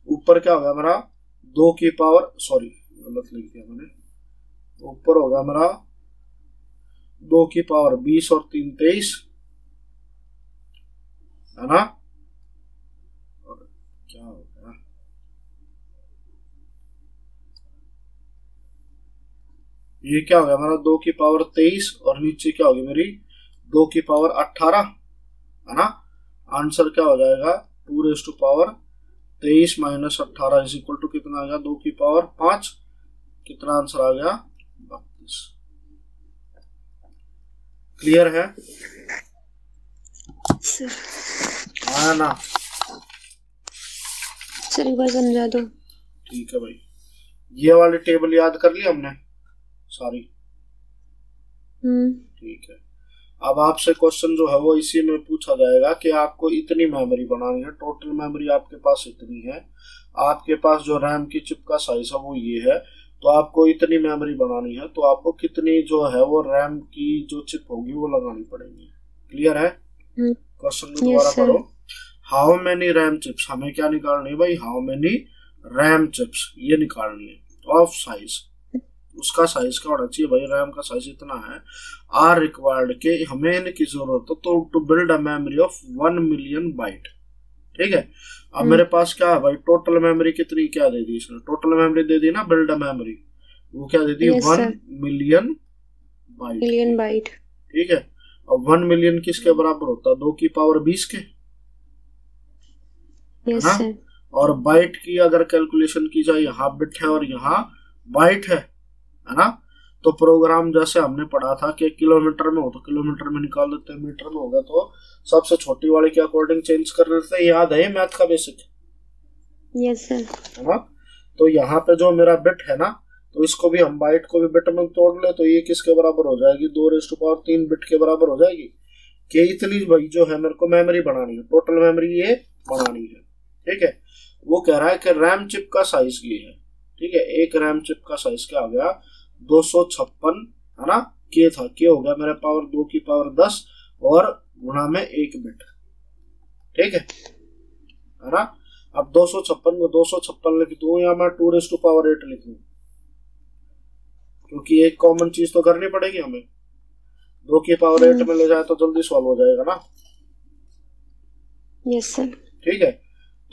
ऊपर क्या हो गया मेरा 2 की पावर, सॉरी गलत लिख दिया मैंने, ऊपर होगा मेरा 2 की पावर 20 और 3 23, है ना? और क्या हो गया, ये क्या हो गया मेरा 2 की पावर 23 और नीचे क्या होगी मेरी 2 की पावर 18, है ना? आंसर क्या हो जाएगा 2 raise to power 23 minus 18 is equal to कितना आ गया, 2 की पावर 5। कितना आंसर आ गया, 32। क्लियर है? सर आया ना? सर एक बार समझा दो। ठीक है भाई, ये वाली टेबल याद कर ली हमने सारी। ठीक है, अब आपसे क्वेश्चन जो है वो इसी में पूछा जाएगा कि आपको इतनी मेमोरी बनानी है, टोटल मेमोरी आपके पास इतनी है, आपके पास जो रैम की चिप का साइज है वो ये है, तो आपको इतनी मेमोरी बनानी है, तो आपको कितनी जो है वो रैम की जो चिप होगी वो लगानी पड़ेगी। क्लियर है? क्वेश्चन को दोबारा पढ़ो। हाउ मेनी रैम चिप्स, हमें क्या निकालनी है भाई, हाउ मेनी रैम चिप्स ये निकालनी है ऑफ साइज, उसका साइज क्या होना चाहिए भाई, रैम का साइज इतना है, आर रिक्वायर्ड के हमें इनकी जरूरत है तो to build a memory of 1 million byte. ठीक है, अब मेरे पास क्या है भाई, टोटल मेमोरी कितनी क्या दे दी इसने, टोटल मेमोरी दे दी ना बिल्ड अ मेमोरी, वो क्या दे दी, 1 मिलियन बाइट। ठीक है, अब 1 मिलियन किसके बराबर होता है, 2 की पावर 20 के, है ना? और बाइट की अगर कैलकुलेशन की जाए, यहाँ बिट है और यहाँ बाइट है ना? तो प्रोग्राम जैसे हमने पढ़ा था कि किलोमीटर में हो तो किलोमीटर में निकाल देते हैं, मीटर में होगा तो सबसे छोटी वाले के अकॉर्डिंग चेंज कर लेते हैं। याद है मैथ का बेसिक? Yes sir. है ना? तो यहाँ पे जो मेरा बिट है ना, तो इसको भी हम बाइट को भी बिट में तोड़ ले तो ये किसके बराबर हो जाएगी, 2 रेज़ टू पावर 3 बिट के बराबर हो जाएगी। कि इतनी भाई जो है मेरे को मेमोरी बनानी है, टोटल मेमोरी ये बनानी है। ठीक है, वो कह रहा है कि रैम चिप का साइज ये है। ठीक है, एक रैम चिप का साइज क्या हो गया, 256, है ना? के था, के हो गया मेरे पावर 2 की पावर 10 और गुणा में 1 बिट। ठीक है ना? अब 256 को 256 लिख दूं या मैं 2 रेज़ टू पावर 8 लिख दूं, क्योंकि एक कॉमन चीज तो करनी पड़ेगी हमें, 2 की पावर 8 में ले जाए तो जल्दी सॉल्व हो जाएगा ना? Yes sir. ठीक है,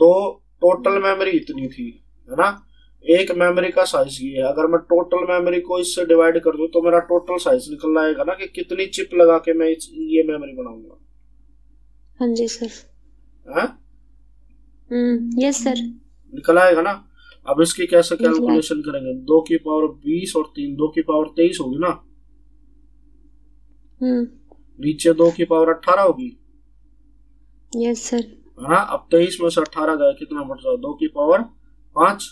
तो टोटल मेमोरी इतनी थी, है ना? एक मेमोरी का साइज ये है, अगर मैं टोटल मेमोरी को इससे डिवाइड कर दूं तो मेरा टोटल साइज निकल आएगा ना कि कितनी चिप लगा के मैं ये मेमोरी बनाऊंगा। हाँ जी सर। हैं? Yes sir. निकल आएगा ना? अब इसकी कैसे कैलकुलेशन करेंगे, 2 की पावर 20 और 3 2 की पावर 23 होगी ना? नीचे 2 की पावर 18 होगी। Yes sir. है ना? अब 23 में से 18 गए कितना बच रहा है, 2 की पावर 5।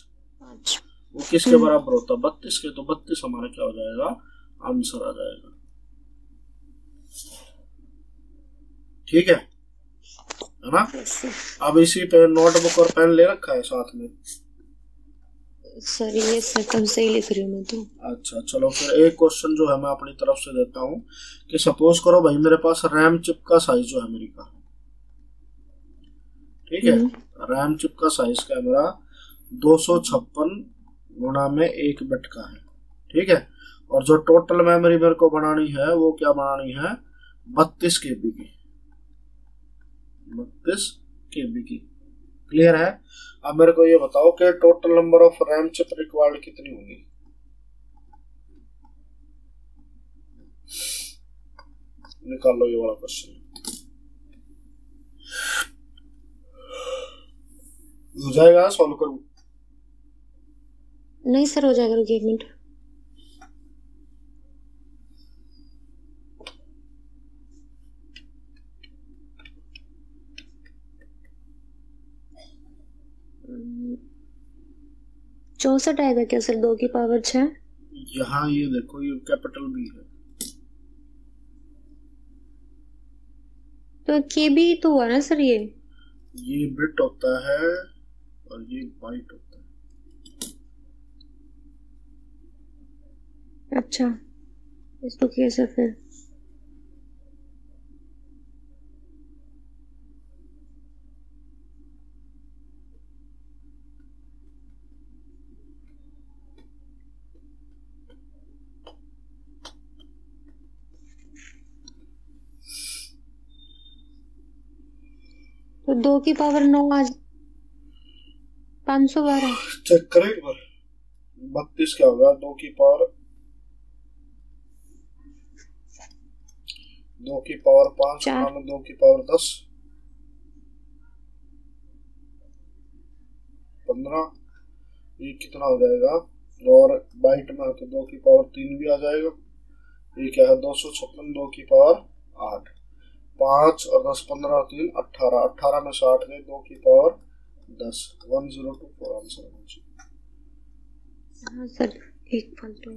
वो किसके बराबर होता है, 32 के, तो 32 हमारा क्या हो जाएगा, आंसर आ जाएगा। ठीक है ना? अब इसी पे नोटबुक और पेन ले रखा है साथ में, सर ये सेटअप से ही लिख रही हूँ मैं तो। अच्छा चलो, फिर एक क्वेश्चन जो है मैं अपनी तरफ से देता हूँ कि सपोज करो भाई मेरे पास रैम चिप का साइज जो है मेरी का, ठीक है, रैम चिप का साइज क्या है मेरा 256 गुणा में 1 बिट का है, ठीक है, और जो टोटल मेमोरी मेरे को बनानी है वो क्या बनानी है 32 KB की, 32 KB की। क्लियर है? अब मेरे को ये बताओ कि total number of RAM chip required कितनी होगी। निकाल लो ये वाला क्वेश्चन। हो जाएगा सॉल्व करूं? नहीं सर हो जाएगा, रुकिए 1 मिनट। चौसठ आएगा क्या सर? 2 की पावर 6। यहाँ ये देखो ये कैपिटल बी है, तो के बी तो हुआ ना सर? ये बिट होता है और ये बाइट होता है। अच्छा इसको कैसे फिर? तो 2 की पावर 9 आज 512। चेक करें एक बार। 32 क्या होगा 2 की पावर 5 गुणा में 2 की पावर 10 15, ये कितना हो जाएगा, और बाइट में तो 2 की पावर 3 भी आ जाएगा। ये क्या है 256 2 की पावर 8, 5 और 10 15 3 18, 18 में 60 गए 2 की पावर 10, 1024 आंसर है। हाँ सर एक फालतू।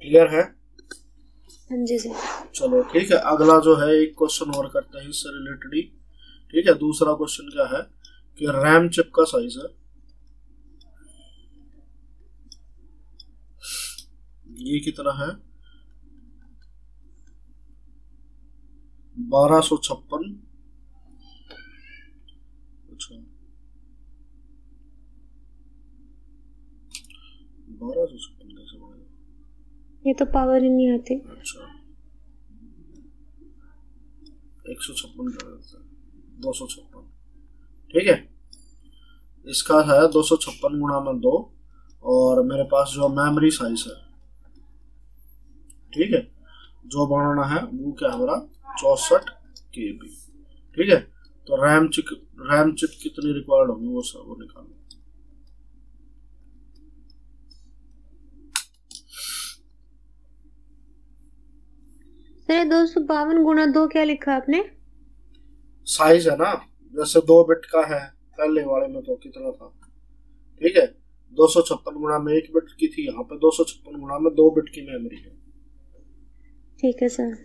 क्लियर है? हाँ जी सर। चलो ठीक है, अगला जो है एक क्वेश्चन और करते हैं इससे रिलेटेड ही, ठीक है। दूसरा क्वेश्चन क्या है कि रैम चिप का साइज है, ये कितना है 1256। अच्छा 1256 कैसे बनेगा? ये तो पावर ही नहीं आती। अच्छा 156 कर देते हैं, 256, ठीक है। इसका है 256 गुणा में 2, और मेरे पास जो मेमोरी साइज है, ठीक है, जो बनाना है वो क्या है मेरा 64 KB, ठीक है। तो रैम चिप कितनी रिक्वायर्ड होगी वो सब वो निकालो। सर 252 गुणा 2 क्या लिखा आपने? साइज है ना, जैसे 2 बिट का है पहले वाले में तो कितना था, ठीक है, 256 गुणा में 1 बिट की थी, यहाँ पे 256 गुणा में 2 बिट की मेमोरी है। ठीक है सर।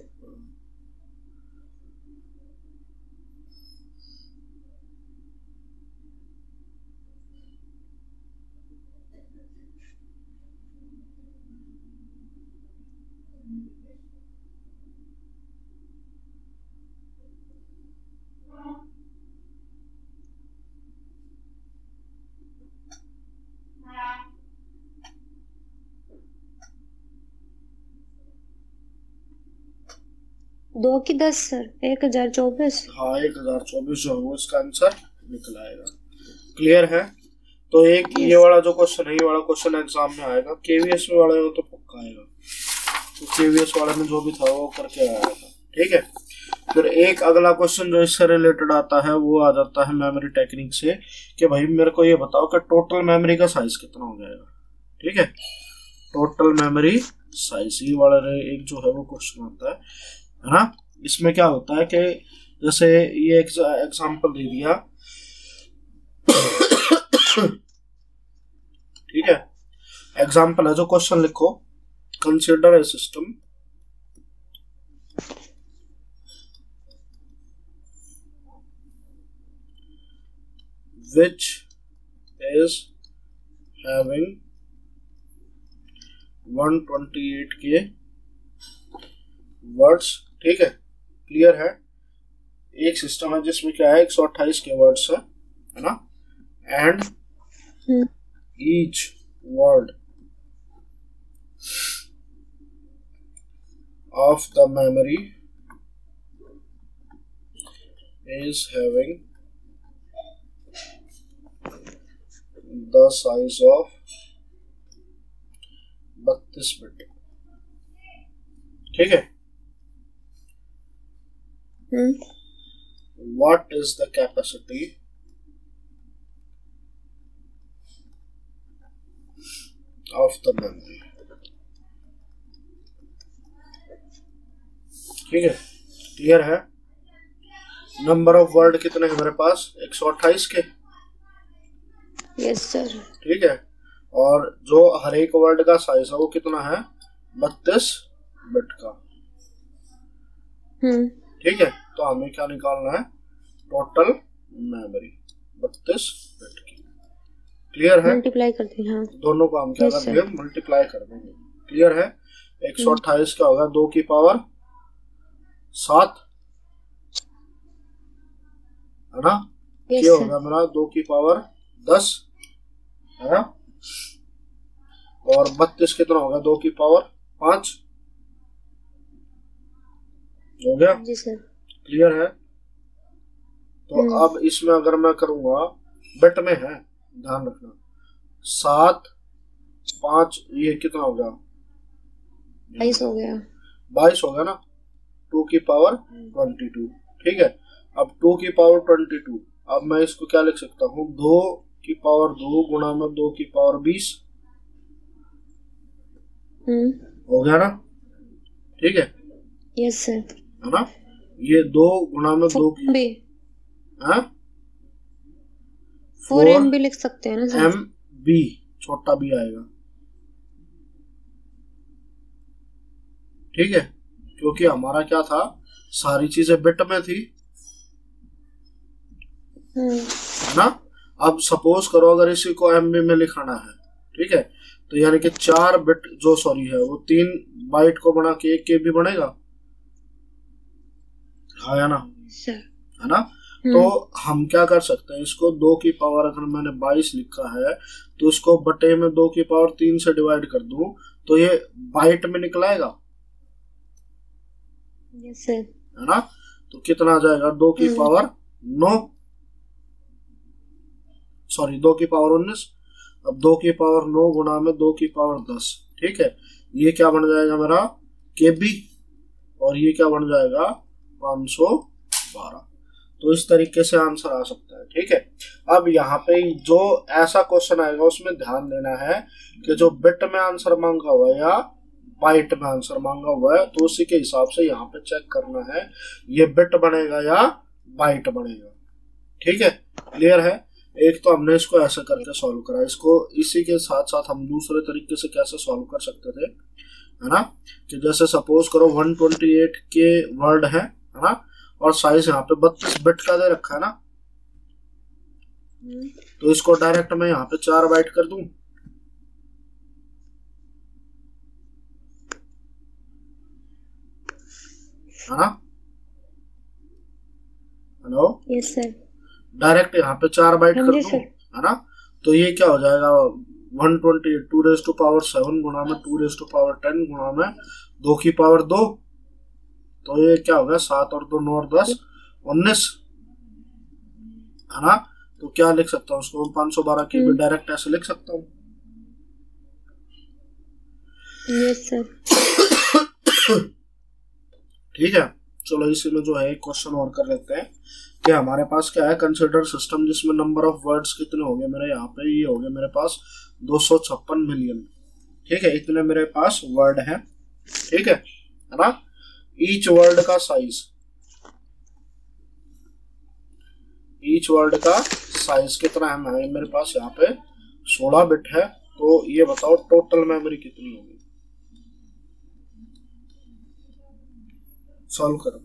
दो की 10 सर 1024। हाँ 1024 जो है इसका आंसर निकल आएगा। क्लियर है? तो एक ये वाला जो क्वेश्चन है, ये वाला क्वेश्चन एग्जाम में आएगा, केवीएस वाले में तो पक्का आएगा, तो केवीएस वाले में जो भी था वो करके आया था, ठीक है। फिर एक अगला क्वेश्चन जो इससे रिलेटेड आता है वो आ जाता है मेमोरी टेक्निक से, कि भाई मेरे को ये बताओ कि टोटल मेमोरी का साइज कितना हो जाएगा, ठीक है। टोटल मेमोरी साइज ये वाला एक जो है वो क्वेश्चन आता है ना। इसमें क्या होता है कि जैसे ये एग्जांपल दे दिया, ठीक है, एग्जांपल है जो क्वेश्चन लिखो, consider a system which is having 128 के वर्ड्स। ठीक है, क्लियर है। एक सिस्टम है जिसमें क्या है 128 के वर्ड्स है ना, and each word of the memory is having the size of 32 bit. ठीक है, what is the capacity of the memory। ठीक है, क्लियर है। नंबर ऑफ वर्ड कितने हैं मेरे पास 128 के। Yes sir. ठीक है, और जो हर एक वर्ड का साइज है वो कितना है 32 बिट का। ठीक है, तो हमें क्या निकालना है टोटल मेमोरी 32 बिट की। क्लियर है, मल्टीप्लाई कर देंगे। हाँ, दोनों को हम क्या कर देंगे मल्टीप्लाई कर देंगे। क्लियर है, 128 का होगा 2 की पावर 7 है ना, ये होगा मेरा 2 की पावर 10 है ना, और 32 कितना होगा 2 की पावर 5 हो गया जी सर। क्लियर है। तो अब इसमें अगर मैं करूंगा बिट में है, ध्यान रखना 7 5 ये कितना हो गया 22 हो गया, 22 हो गया ना, 2 की पावर 22। ठीक है, अब 2 की पावर 22, अब मैं इसको क्या लिख सकता हूँ 2 की पावर 2 गुणा में 2 की पावर 20 हो गया ना। ठीक है, यस सर, है ना, ये 2 गुणा में 2 की 4 MB लिख सकते हैं ना सर। MB छोटा भी आएगा। ठीक है, क्योंकि हमारा क्या था सारी चीजें बिट में थी है ना। अब सपोज करो अगर इसी को MB में लिखाना है, ठीक है, तो यानी कि 4 बिट जो सॉरी है वो 3 बाइट को बना के 1 KB बनेगा, हाँ या ना, है ना। तो हम क्या कर सकते हैं, इसको 2 की पावर अगर मैंने 22 लिखा है तो इसको बटे में 2 की पावर 3 से डिवाइड कर दूं तो ये बाइट में निकलाएगा, यस सर, है ना। तो कितना आ जाएगा 2 की पावर 9 सॉरी 2 की पावर 19। अब 2 की पावर 9 गुणा में 2 की पावर 10। ठीक है, ये क्या बन जाएगा मेरा KB और ये क्या बन जाएगा 512। तो इस तरीके से आंसर आ सकता है। ठीक है, अब यहाँ पे जो ऐसा क्वेश्चन आएगा उसमें ध्यान देना है कि जो बिट में आंसर मांगा हुआ है या बाइट में आंसर मांगा हुआ है, तो उसी के हिसाब से यहाँ पे चेक करना है ये बिट बनेगा या बाइट बनेगा। ठीक है, क्लियर है। एक तो हमने इसको ऐसे करके सॉल्व करा, इसको इसी के साथ साथ हम दूसरे तरीके से कैसे सॉल्व कर सकते थे, है ना, कि जैसे सपोज करो 128 के वर्ड है ना, और साइज यहाँ पे 32 बिट का दे रखा है ना, तो इसको डायरेक्ट मैं यहाँ पे 4 बाइट कर दूं, है ना, हेलो, यस सर, डायरेक्ट यहाँ पे 4 बाइट कर दूं, है ना। तो ये क्या हो जाएगा 128 2⁻7 गुणा में 2⁻10 गुणा में 2 की पावर 2, तो ये क्या होगा 7 और 2 9 और 10 19, है ना। तो क्या लिख सकता हूँ उसको 512 की भी डायरेक्ट ऐसे लिख सकता हूँ। Yes sir. ठीक है, चलो इसी में जो है एक क्वेश्चन और कर लेते हैं कि हमारे पास क्या है कंसिडर सिस्टम जिसमें नंबर ऑफ वर्ड्स कितने हो गए मेरे यहाँ पे, ये हो गए मेरे पास 256 मिलियन। ठीक है, इतने मेरे पास वर्ड हैं। ठीक है ना। ईच वर्ड का साइज कितना है मेरे पास यहाँ पे 16 बिट है। तो ये बताओ टोटल मेमोरी कितनी होगी, सॉल्व करो।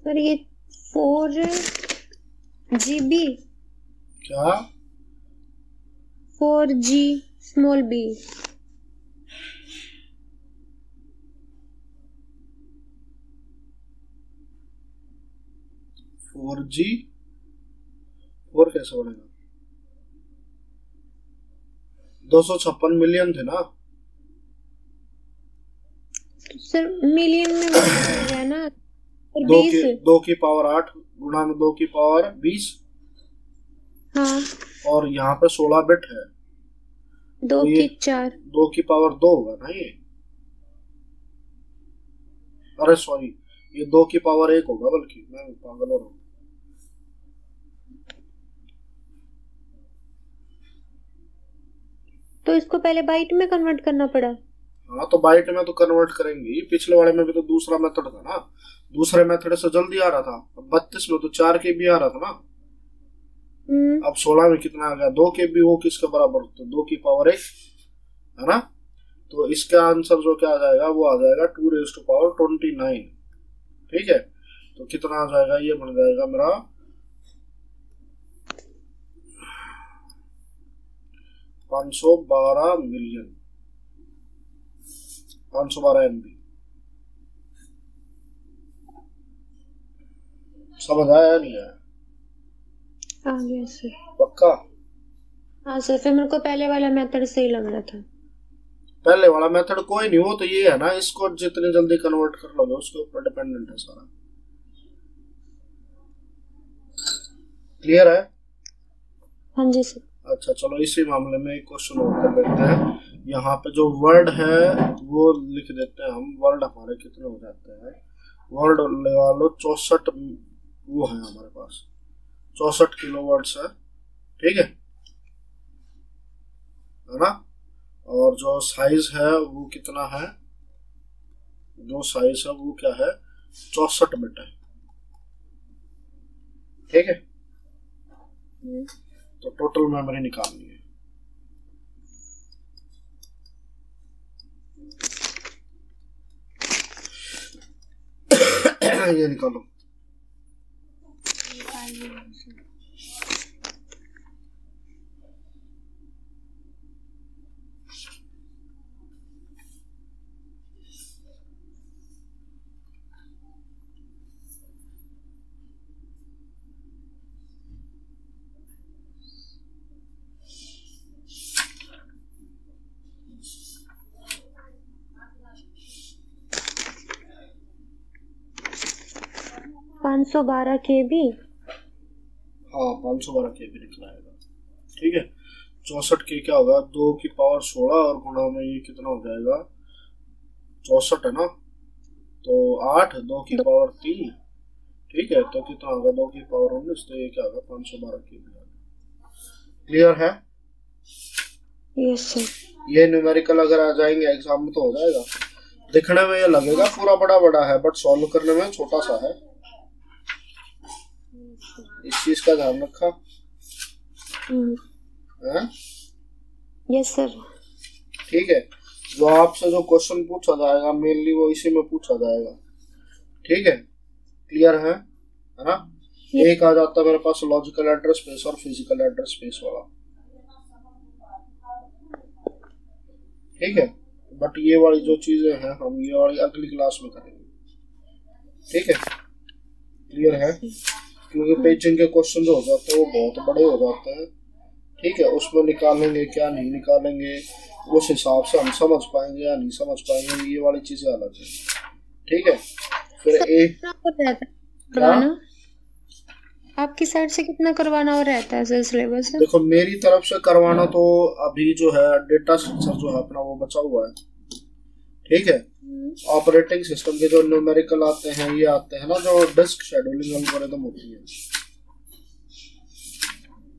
सर ये 4 GB, क्या 4G स्मॉल b। 4G 4 कैसे बढ़ेगा? 256 मिलियन थे ना सर मिलियन में वो हो गया ना, और 2 की पावर 8 गुणा में 2 की पावर 20। हाँ, और यहाँ पे 16 बिट है 2 तो ये की 4। 2 की पावर 2 होगा ना ये। अरे सॉरी, ये 2 की पावर 1 होगा, बल्कि मैं पागल हो रहा हूँ। तो इसको पहले बाइट में कन्वर्ट करना पड़ा। हाँ तो बाइट में तो कन्वर्ट करेंगे, पिछले वाले में भी तो दूसरा मेथड था ना, दूसरे मेथड से जल्दी आ रहा था। अब 32 में तो 4 के भी आ रहा था ना। अब 16 में कितना आ गया? 2 के भी। वो किसके बराबर? तो 2 की पावर 1 है ना। तो इसका आंसर जो क्या आ जाएगा, वो आ जाएगा 2⁻²9। ठीक है, तो कितना आ जाएगा? ये बन जाएगा मेरा 512 मिलियन, 512 MB। समझ आया नहीं आया? आ गया सर। पक्का? हाँ सर, फिर मेरे को पहले वाला मेथड सही लग रहा था। पहले वाला मेथड कोई नहीं, वो तो ये है ना, इसको जितने जल्दी कन्वर्ट कर लोगे उसके ऊपर डिपेंडेंट है सारा। क्लियर है? हाँ जी सर। अच्छा चलो, इसी मामले में एक क्वेश्चन और कर लेते हैं। यहाँ पे जो वर्ड है वो लिख देते हैं हम। वर्ड हमारे कितने हो जाते हैं? वर्ड लगा लो 64 वो है हमारे पास, 64 किलो वर्ड्स है। ठीक है ना। और जो साइज है वो कितना है? जो साइज है वो क्या है? 64 बिट है। ठीक है, तो टोटल मेमोरी निकालनी है। ये निकालो। पाँच 512 KB। हाँ 512 KB निकला आएगा। ठीक है, 64 के क्या होगा? 2 की पावर 16 और गुणा में ये कितना हो जाएगा? 64 है ना, तो 8, 2 की पावर 3। ठीक है, तो कितना होगा? 2 की पावर 19, तो ये क्या होगा? 512 KB। क्लियर है? Yes sir. ये न्यूमेरिकल अगर आ जाएंगे एग्जाम में तो हो जाएगा। दिखने में ये लगेगा पूरा बड़ा बड़ा है, बट सॉल्व करने में छोटा सा है। इस चीज का ध्यान रखा। Yes sir. ठीक है, जो आपसे जो क्वेश्चन पूछा जाएगा मेनली वो इसी में पूछा जाएगा। ठीक है, क्लियर है ना। एक आ जाता है मेरे पास लॉजिकल एड्रेस स्पेस और फिजिकल एड्रेस स्पेस वाला। ठीक है, बट ये वाली जो चीजें हैं हम ये वाली अगली क्लास में करेंगे। ठीक है, क्लियर है, क्योंकि पेजिंग के क्वेश्चन जो हो जाते हैं वो बहुत बड़े हो जाते हैं। ठीक है, उसमें निकालेंगे क्या नहीं निकालेंगे उस हिसाब से हम समझ पाएंगे या नहीं समझ पाएंगे, ये वाली चीजें अलग है। ठीक है, फिर एक आपकी साइड से कितना करवाना और रहता है सर सिलेबस? देखो मेरी तरफ से करवाना तो अभी जो है डेटा स्ट्रक्चर जो है अपना वो बचा हुआ है। ठीक है, ऑपरेटिंग सिस्टम के जो न्यूमेरिकल आते हैं ये आते हैं ना, जो डिस्क शेड्यूलिंग एल्गोरिथम होती है।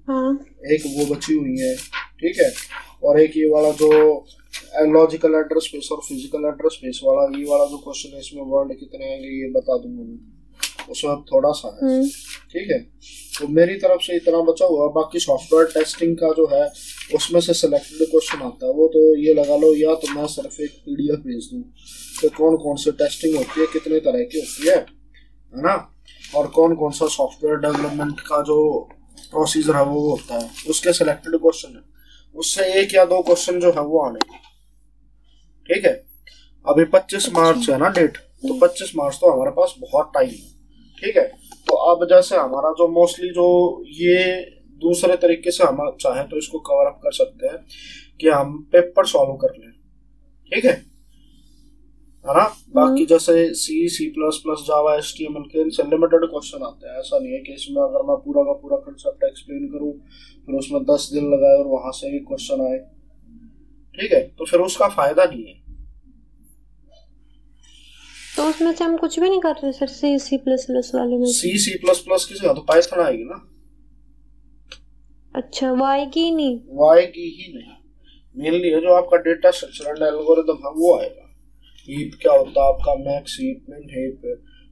हाँ। एक वो बची हुई है। ठीक है, और एक ये वाला जो लॉजिकल एड्रेस स्पेस और फिजिकल एड्रेस स्पेस वाला, ये वाला जो क्वेश्चन है इसमें वर्ड कितने आएंगे ये बता दूंगा मैं, उसमें थोड़ा सा है। ठीक है, तो मेरी तरफ से इतना बचा हुआ। बाकी सॉफ्टवेयर टेस्टिंग का जो है उसमें से सिलेक्टेड क्वेश्चन आता है, वो तो ये लगा लो, या तो मैं सिर्फ एक PDF भेज दूँ कि कौन कौन से टेस्टिंग होती है, कितने तरह की होती है ना। और कौन कौन सा सॉफ्टवेयर डेवलपमेंट का जो प्रोसीजर है वो होता है, उसके सिलेक्टेड क्वेश्चन है, उससे 1 या 2 क्वेश्चन जो है वो आने। ठीक है, अभी 25 मार्च है ना डेट, तो 25 मार्च तो हमारे पास बहुत टाइम है। ठीक है, तो अब जैसे हमारा जो मोस्टली जो ये दूसरे तरीके से हम चाहें तो इसको कवर अप कर सकते हैं कि हम पेपर सॉल्व कर लें। ठीक है ना। बाकी जैसे C++, जावा, HTML के इनसे लिमिटेड क्वेश्चन आते हैं। ऐसा नहीं है कि इसमें अगर मैं पूरा का पूरा कंसेप्ट एक्सप्लेन करूं फिर उसमें 10 दिन लगाए और वहां से एक क्वेश्चन आए। ठीक है, तो फिर उसका फायदा नहीं है। तो उसमें से हम कुछ भी नहीं कर रहे सर, C++ वाले में? C++ की जगह तो पाइथन आएगी ना। अच्छा, वो आएगी ही नहीं? वो आएगी ही नहीं। मेनली है जो आपका डेटा स्ट्रक्चर एंड एल्गोरिथम है वो आएगा। हीप क्या होता है आपका, मैक्स हीप, मिन हीप,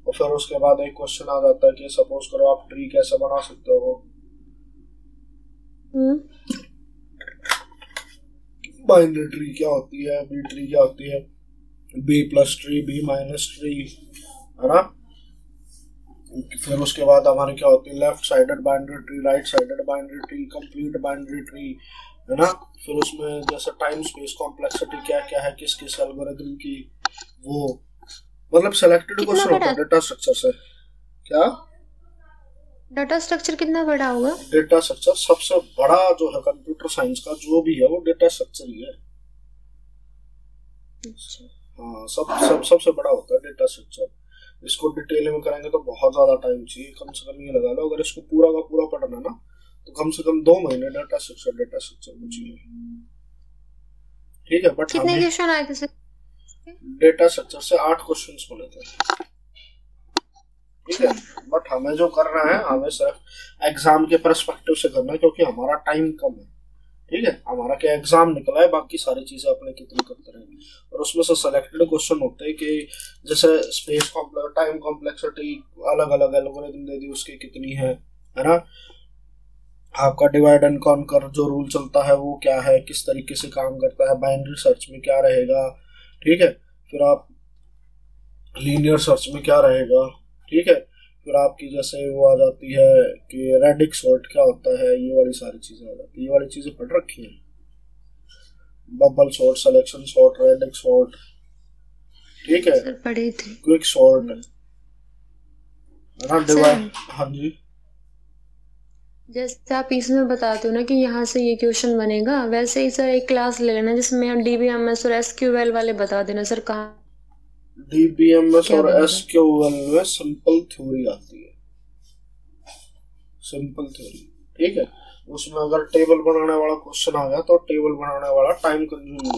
और फिर उसके बाद एक क्वेश्चन आ जाता है कि सपोज करो आप ट्री कैसे बना सकते हो। बाइनरी ट्री क्या होती है, बी ट्री क्या होती है, B+ ट्री, B- ट्री, है ना। फिर उसके बाद हमारे क्या होती है, left sided binary tree, right sided binary tree, complete binary tree, है ना। फिर उसमें जैसे टाइम स्पेस कॉम्प्लेक्सिटी क्या क्या है, किस किस एल्गोरिथम की, वो मतलब सिलेक्टेड क्वेश्चन होता है डेटा स्ट्रक्चर से। क्या डाटा स्ट्रक्चर कितना बड़ा होगा? डेटा स्ट्रक्चर सबसे बड़ा जो है कंप्यूटर साइंस का जो भी है वो डेटा स्ट्रक्चर ही है। हाँ, सबसे बड़ा होता है डेटा स्ट्रक्चर। इसको डिटेल में करेंगे तो बहुत ज्यादा टाइम चाहिए, कम से कम ये लगा लो अगर इसको पूरा का पूरा पढ़ना ना तो कम से कम 2 महीने डेटा स्ट्रक्चर को चाहिए। ठीक है, बट कितने क्वेश्चन आए थे सर? डेटा स्ट्रक्चर से 8 क्वेश्चंस बने थे। ठीक है, बट हमें जो करना है हमें सिर्फ एग्जाम के पर्सपेक्टिव से करना है क्योंकि हमारा टाइम कम है। ठीक है, हमारा क्या एग्जाम निकला है, बाकी सारी चीजें अपने कितनी करते रहेंगे। और उसमें से सेलेक्टेड क्वेश्चन होते हैं कि जैसे स्पेस कॉम्प्लेक्स, टाइम कॉम्प्लेक्सिटी अलग अलग एल्गोरिथम दे दी उसकी कितनी है ना। आपका डिवाइड एंड कॉन्कर जो रूल चलता है वो क्या है, किस तरीके से काम करता है, बाइनरी सर्च में क्या रहेगा। ठीक है, फिर आप लीनियर सर्च में क्या रहेगा। ठीक है, फिर आपकी जैसे वो आ जाती है कि रेडिक्स सॉर्ट क्या होता है, ये वाली सारी चीजें आ जाती है। ये वाली चीजें पढ़ रखी हैं, bubble sort, selection sort, radix sort. ठीक है, पढ़े थे। क्विक सॉर्ट, है ना, डिवाइड। हाँ जी, जैसे आप इसमें बताते हो ना कि यहाँ से ये क्वेश्चन बनेगा, वैसे ही सर एक क्लास ले लेना जिसमें DBMS और SQL वाले बता देना सर। कहाँ DBMS और SQL में सिंपल थ्योरी आती है, सिंपल थ्योरी। ठीक है, उसमें अगर टेबल बनाने वाला क्वेश्चन आ गया तो टेबल बनाने वाला टाइम कंज्यूमिंग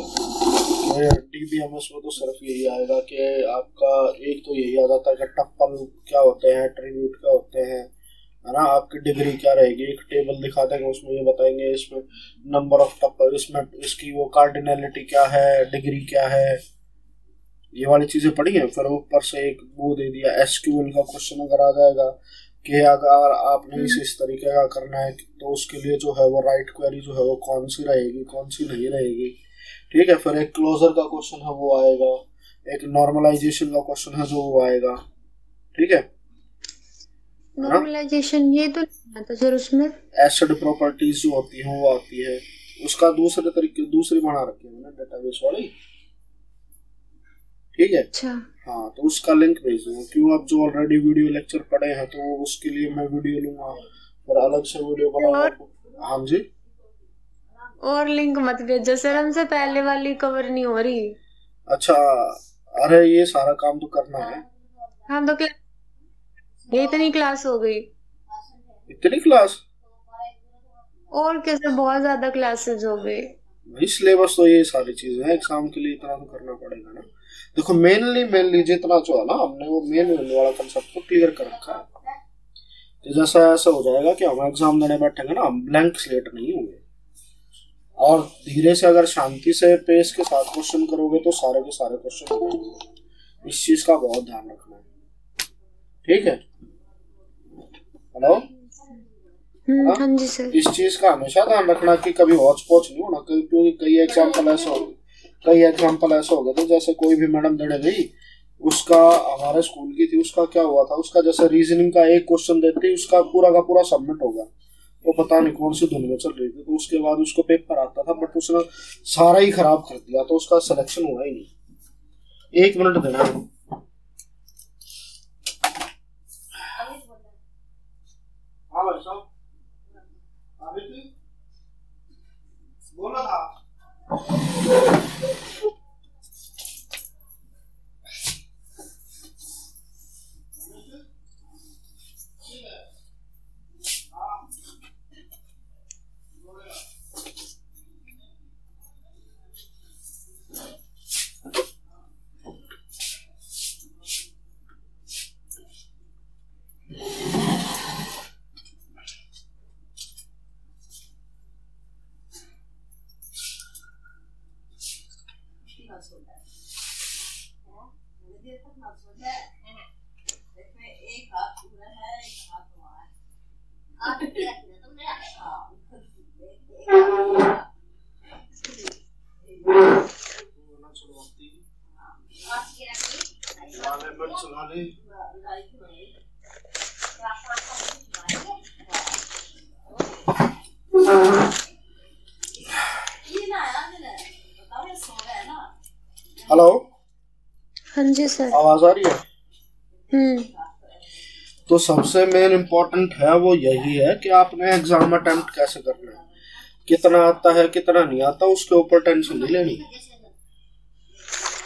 है। DBMS में तो सिर्फ यही आएगा कि आपका एक तो यही आ जाता है कि टप्पल क्या होते हैं, एट्रीब्यूट क्या होते हैं, है ना। आपकी डिग्री क्या रहेगी, एक टेबल दिखा देंगे उसमें ये बताएंगे इसमें नंबर ऑफ टप्पल, इसमें इसकी वो कार्डिनलिटी क्या है, डिग्री क्या है, ये वाली चीजें पढ़ी है। फिर ऊपर से एक वो दे दिया SQL का क्वेश्चन अगर आ जाएगा कि अगर आपने इस तरीके का करना है तो उसके लिए जो है वो राइट क्वेरी जो है वो कौन सी रहेगी, कौन सी नहीं रहेगी। ठीक है, फिर एक क्लोजर का क्वेश्चन है वो आएगा, एक नॉर्मलाइजेशन का क्वेश्चन है जो वो आएगा। ठीक है, नॉर्मलाइजेशन ये तो आता सर, उसमें एसिड प्रॉपर्टीज जो होती हैं वो आती है, उसका दूसरे तरीके दूसरी बना रखी है मैंने डेटाबेस वाली। ठीक है, अच्छा, हाँ, तो उसका लिंक भेज दूंगा। क्यों, आप जो ऑलरेडी वीडियो लेक्चर पढ़े हैं तो उसके लिए मैं वीडियो लूंगा, फिर अलग से वीडियो बनाऊंगा। हाँ जी, और लिंक मत भेजो सर, हमसे पहले वाली कवर नहीं हो रही। अच्छा, अरे ये सारा काम तो करना है। हाँ तो ये इतनी क्लास हो गई। इतनी क्लास? और कैसे, बहुत ज्यादा क्लासेस हो गई भाई। सिलेबस तो ये सारी चीजें हैं, एग्जाम के लिए इतना तो करना पड़ेगा ना। देखो मेनली जितना जो है ना हमने वो मेन वाला कंसेप्ट को क्लियर कर रखा है। तो जैसा ऐसा हो जाएगा कि हम एग्जाम देने बैठेंगे ना, हम ब्लैंक स्लेट नहीं होंगे। और धीरे से अगर शांति से पेस के साथ क्वेश्चन करोगे तो सारे के सारे क्वेश्चन होंगे। इस चीज का बहुत ध्यान रखना है। ठीक है, हेलो। हाँ जी सर। इस चीज का हमेशा ध्यान रखना कि कभी हॉच पॉच नहीं होना, क्योंकि कई एग्जाम्पल ऐसे हो गए थे जैसे कोई भी मैडम देने गई उसका हमारे स्कूल की थी, उसका क्या हुआ था, उसका जैसे रीजनिंग का एक क्वेश्चन देते ही उसका पूरा का पूरा सबमिट होगा। वो पता नहीं कौन सी धुन में चल रही थी, तो उसके बाद उसको पेपर आता था बट उसने सारा ही खराब कर दिया, तो उसका सिलेक्शन हुआ ही नहीं। 1 मिनट देना। हाँ भाई साहब, अभी तो बोला था। हेलो, हाँ जी सर। आवाज आ रही है? तो सबसे मेन इम्पोर्टेंट है वो यही है कि आपने एग्जाम अटेम्प्ट कैसे करना है, कितना आता है कितना नहीं आता, उसके ऊपर टेंशन नहीं लेनी।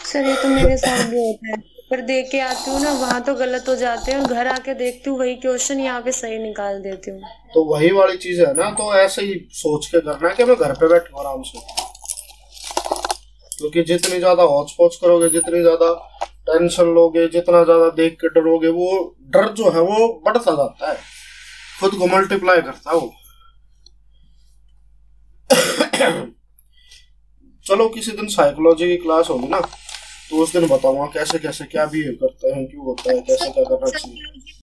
सर ये तो मेरे साथ भी होता है, पर देख के आती हूँ ना वहाँ तो गलत हो जाते हैं और घर आके देखती हूँ वही क्वेश्चन यहाँ पे सही निकाल देती हूँ। तो वही वाली चीज है ना, तो ऐसे ही सोच के करना है कि मैं घर पे बैठूं आराम से, क्योंकि जितनी ज्यादा हौच पौच करोगे, जितनी ज्यादा टेंशन लोगे, जितना ज्यादा देख के डरोगे, वो डर जो है वो बढ़ता जाता है, खुद को मल्टीप्लाई करता है वो। चलो किसी दिन साइकोलॉजी की क्लास होगी ना, तो उस दिन बताऊंगा कैसे कैसे क्या बिहेव करते हैं, क्यों होता है, कैसे क्या करना चाहिए।